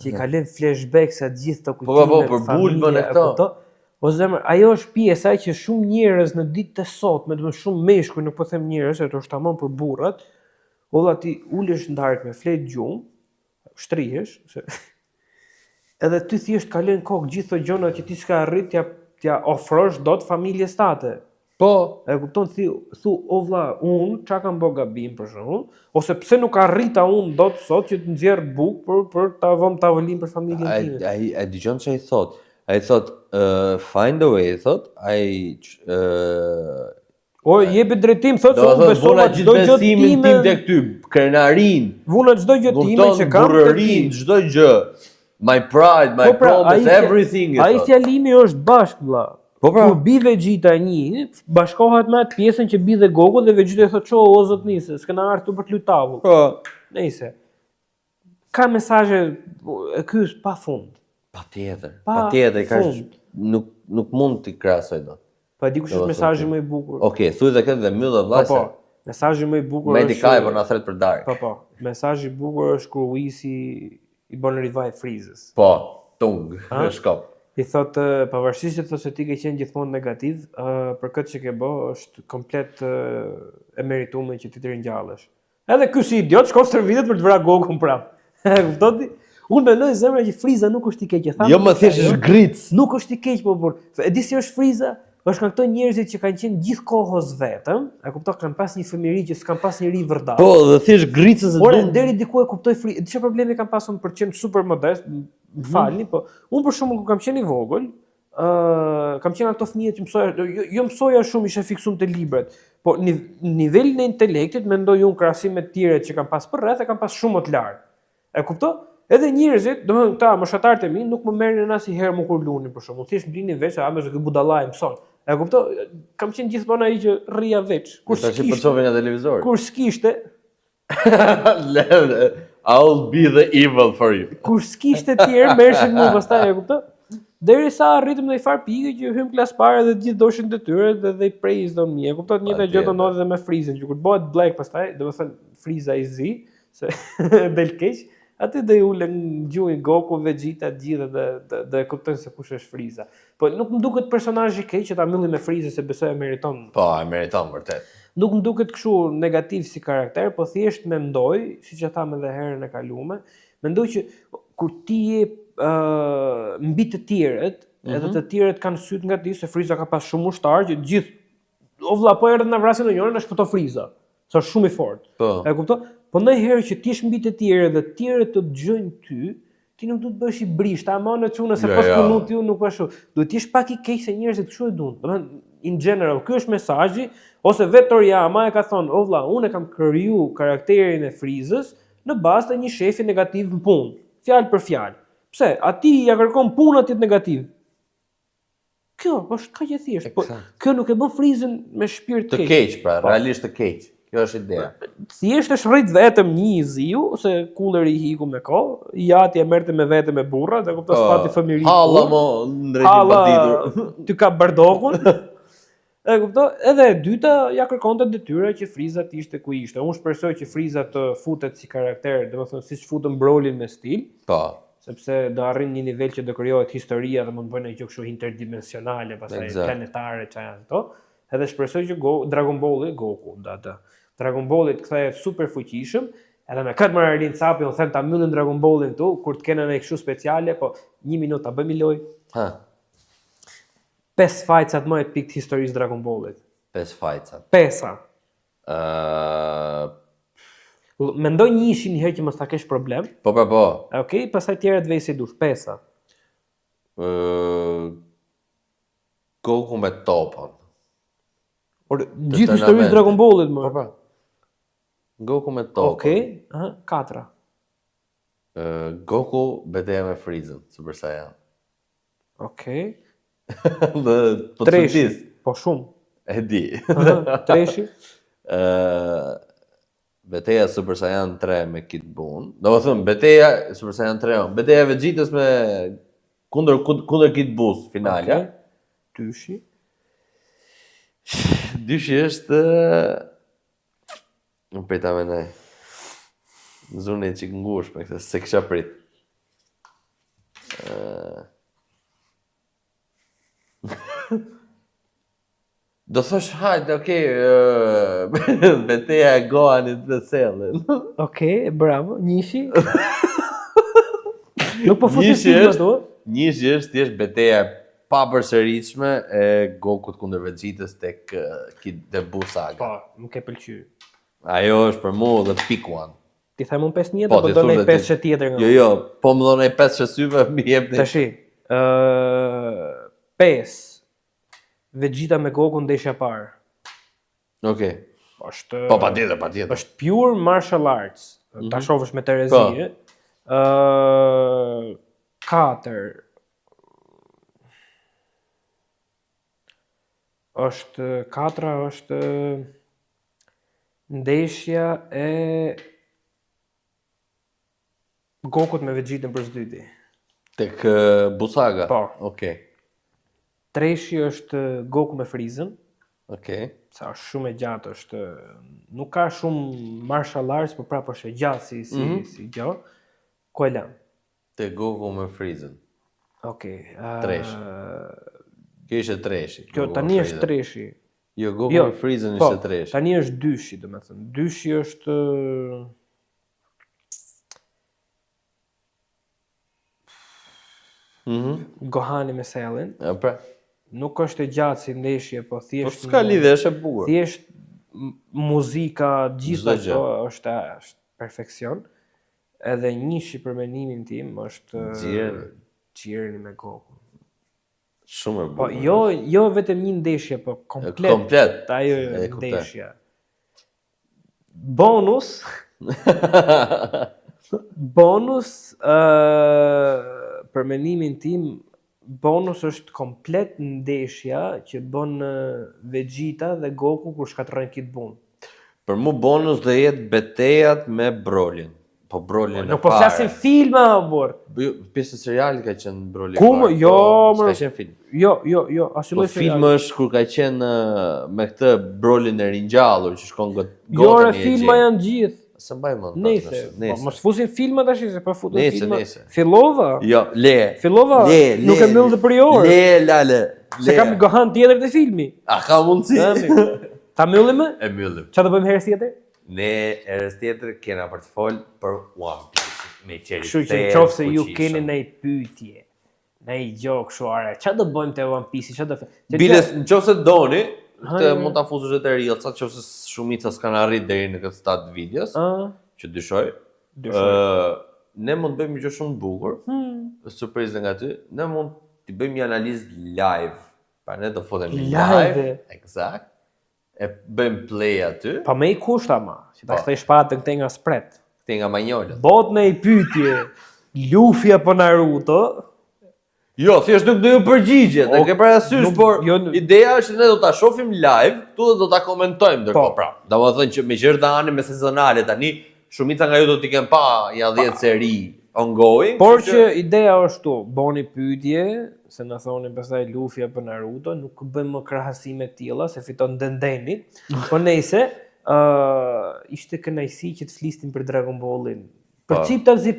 që i ka lënë flashback sa gjithë të kujtimet. Për bulbën e këto. Po zemër, ajo është pjesa që shumë njerëz në ditët e sotme, domethënë shumë meshkuj, nuk po them njerëz, ato është tamam për burrat. Olla ti ulesh ndark me flet gjumë, shtrihesh, edhe ty thjesht ka lënë kokë gjithë ato gjëra që ti s'ka arrit t'ja ofrosh dot familjes tate. Po, e kupton thu o vlla, unë çka kam bë gabim për shembull, ose pse nuk arrita unë dot sot që të nxjerr bukë për ta vëmë tavolinë për familjen time. Ai dëgjon çfarë i thot. Ai thot find a way, thot. O jepi drejtim thot se unë besoj çdo gjë tim tek ty, krenarin. Vuna çdo gjë time që kam burrin, çdo gjë. My pride, my promise, everything. Ai fjalimi është bashk vlla. Po pra, kur bi Vegeta 1, bashkohet me atë pjesën që bi dhe Goku dhe Vegeta thotë ço o zot nisë, s'kena ardhur për të luajtur tavull. Po, nejse. Ka mesazhe ky është pafund. Patjetër, ka nuk mund t'i krahasoj dot. Po di kush është mesazhi më i bukur. Okej, thuaj dhe këtë dhe mbyll vllai. Po, mesazhi më i bukur është Medikaj po na thret për darkë. Po, mesazhi i bukur është kur Whisi i bën revive Freezes. Po, tung, në shkop. I thotë, pavarësisht se ti ke qenë gjithmonë negativ, për këtë që ke bë është komplet e merituar që ti të ringjallesh. Edhe ky si idiot shkon stërvitet për të vrarë Gokun prap. Kupton ti? Unë mendoj zemra që Friza nuk është i keq, e tham. Jo, më thjesht është gric. Nuk është i keq, por e di si është Friza? Është nga këto njerëzit që kanë qenë gjithkohës vetëm, e kupton, kanë pas një fëmijëri që s'kan pas njëri vërdall. Po, dhe thjesht gricës e duan. Deri diku e kuptoj Friza. Çfarë problemi kanë pasur për të qenë super modest, falni, po unë për shembull kur kam qenë i vogël, kam qenë ato fëmijë që mësoja, jo mësoja shumë, isha fiksuar te librat, po nivelin e intelektit mendoj unë krahasim me të tjerët që kanë pas për rreth e kanë pas shumë më të lartë. E kupton? Edhe njerëzit, domethënë këta moshatarët e mi nuk më merrin asnjëherë më kur lunin për shembull. Thjesht mblini veç, me ky budallaj mëson. E kupton? Kam qenë gjithmonë ai që rria veç. Kur s'kishte nga televizori. Kur s'kishte. I'll be the evil for you. Kur s'kishte të tjerë merrshin mua pastaj, e kupton? Derisa arritëm në një farë pikë që hym klas parë dhe gjithë doshin detyrë dhe they praised on me. E kupton? Njëta gjë do ndodhte edhe me Freezën, që kur bëhet black pastaj, domethënë Freeza i zi, se del keq. Aty do i ulën gjuhin Goku, Vegeta, gjithë dhe kuptojnë se kush është Frieza. Po nuk më duket personazh i keq që ta mbylli me Frieza se besoj e meriton. Po, e meriton vërtet. Nuk më duket kështu negativ si karakter, po thjesht mendoj, siç e tham edhe herën e kaluar, mendoj që kur ti je mbi të tjerët, edhe të tjerët kanë syt nga ti se Frieza ka pas shumë ushtar që gjithë o vlla po erdhën na vrasin në njërin na shpëto Frieza. Sa shumë i fortë. Po. E kupton? Po ndonjëherë që ti je mbi të tjerë dhe të tjerët të dëgjojnë ty, ti nuk duhet të bësh i brisht, ama në çunë se pas punut ju nuk ashtu. Duhet të jesh pak i keq se njerëzit kështu e duan. Domethënë in general, ky është mesazhi ose vetë Toriyama e ka thonë, o vlla, unë kam kriju karakterin e Friezës në bazë të një shefi negativ në punë, fjalë për fjalë. Pse? Ati ja kërkon punën atit negativ. Kjo është kaq e thjeshtë. Po kjo nuk e bën Friezën me shpirt të keq, pra, realisht të keq. Kjo është ideja. Thjesht është rrit vetëm një i ziu, ose kulleri i hiku me kohë, jati e merrte me vete me burra, dhe kupton spati fëmijëri. Halla mo ndrejt baditur. Ty ka bardokun. E kupton? Edhe e dyta ja kërkonte detyra që Frieza të ishte ku ishte. Unë shpresoj që Frieza të futet si karakter, domethënë siç futën Brolin me stil. Po. Sepse do arrin një nivel që do krijohet historia dhe mund të bëjnë gjë kështu interdimensionale, pastaj planetare çfarë janë ato. Edhe shpresoj që Dragon Balli, Goku, Dragon Balli të kthehet super fuqishëm, edhe me këtë marrërin capi, unë them ta mbyllim Dragon Ballin këtu, kur të kenë një kështu speciale, po 1 minutë ta bëjmë loj. 5 fajcat më epik të historisë Dragon Ballit. 5 fajcat. 5-a. Mendoj një ishin një herë që mos ta kesh problem. Po. Okej, pastaj tjerët vej si dush. 5-a. Goku me topën. Por gjithë historisë Dragon Ballit më. Po. Goku me topën. Okej, 4. Goku betejë me Freezën, Super Saiyan. Okej. Dhe po të çudis. Po shumë. E di. Treshi. Beteja Super Saiyan 3 me Kid Buu. Domethënë beteja Super Saiyan 3, beteja e Vegetës me kundër Kid Buu finalja. Dyshi. Dyshi është nuk peta me nej. Zone që ngush me këtë, se kisha prit. Do thosh hajde, beteja e Gohanit dhe Cellin. Okej, bravo, njëshi. Nuk po fusis ti ato. Njëshi është thjesht beteja pa përsëritshme e Gokut kundër Vegetës tek Kid Buu saga. Po, nuk e pëlqy. Ajo është për mua dhe pick one. Ti them unë 5 njëtë, po do nej 5 tjetër nga. Jo, po më do nej 5 syve më jepni. Tashi, 5. Vegeta me Goku ndeshja parë. Okej. Është Po patjetër. Është pure martial arts. Ta shohësh me Terezie. 4. Është ndeshja e Gokut me Vegetën për s'dyti. Tek Buu saga? Po. Okej. Treshi është Goku me Freezën. Okej. Sa është shumë e gjatë, nuk ka shumë martial arts, por prapë është e gjatë si gjë. Ku e lam? Te Goku me Freezën. Okej. Treshi. Kjo ishte Treshi. Kjo tani është Treshi. Jo, Goku me Freezën ishte Treshi. Tani është Dyshi, domethënë. Dyshi është Gohani me Cellin. Pra. Nuk është e gjatë si ndeshje, po thjesht. Po s'ka lidhje, është e bukur. Thjesht muzika, gjithë ato është perfeksion. Edhe njëshi për mendimin tim është Gjirni me Goku. Shumë e bukur. Po jo vetëm një ndeshje, po komplet. Komplet. Ajo ndeshja. Bonus. Për mendimin tim, bonus është komplet ndeshja që bën Vegeta dhe Goku kur shkatërrojnë Kid Buu. Për mu bonus dhe jetë betejat me Brolin. Po Brolin e parë. Nuk po flasim filma, bor. Pjesë e serialit ka qenë Brolin. Ku? Jo, më. Ka qenë film. Jo, Po film është kur ka qenë me këtë Brolin e ringjallur që shkon gotë. Jo, filma janë gjithë. se mbaj mend. Nëse, mos fusin filma tash se pa futur filma. Nëse. Fillova? Jo, le. Fillova? Nuk e mbyll të për orë. Le. Se kam gohan tjetër të filmi. A ka mundësi? Ta mbyllim? E mbyllim. Çfarë do bëjmë herës tjetër? Ne herës tjetër kena për të fol për One Piece. Me qeri. Kështu që nëse ju keni ndaj pyetje, ndaj gjë kështu are, çfarë do bëjmë te One Piece? Çfarë do? Biles, nëse doni, këtë mund ta fuzosh edhe te Reels, nëse shumica s'kan arrit deri në këtë stad videos, që dyshoj. Ne mund të bëjmë gjë shumë të bukur. Surprizë nga ty. Ne mund të bëjmë një analizë live. Pra ne do fotemi live. Eksakt. E bëjmë play aty. Pa me i kusht ama, që ta kthej shpatën këtej nga Spret. Këtej nga Manjolët. Bot në i pyetje, Luffy apo Naruto? Jo, thjesht nuk do ju përgjigjet, e ke parasysh, por ideja është që ne do ta shohim live, këtu dhe do ta komentojmë ndërkohë. Pra, domethënë që me gjërdane me sezonale tani, shumica nga ju do t'i kenë pa ja 10 seri ongoing. Por që ideja është tu, boni pyetje, se na thonin pastaj Luffy apo Naruto, nuk bëjmë më krahasime të tilla se fiton Dendeni. Po nejse, ishte kënaqësi që të flisnim për Dragon Ballin. Përciptazi,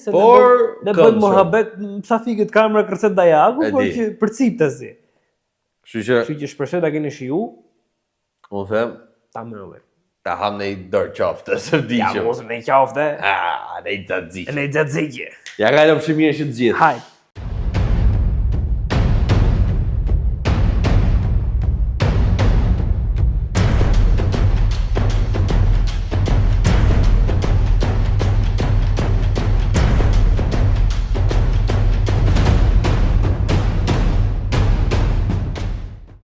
se ne bëjmë mohabet, sa fikët kamera kërcet Dajagu, por që përciptazi. Kështu që shpresoj ta keni shiju. Unë them, ta mbyllim. Ta ham në i dërë qafte, se diqëm. Ja, mos në i qafte. Ne i të dzikje. Ne i të dzikje. Ja ka e lëpshimie që të gjithë. Hajt.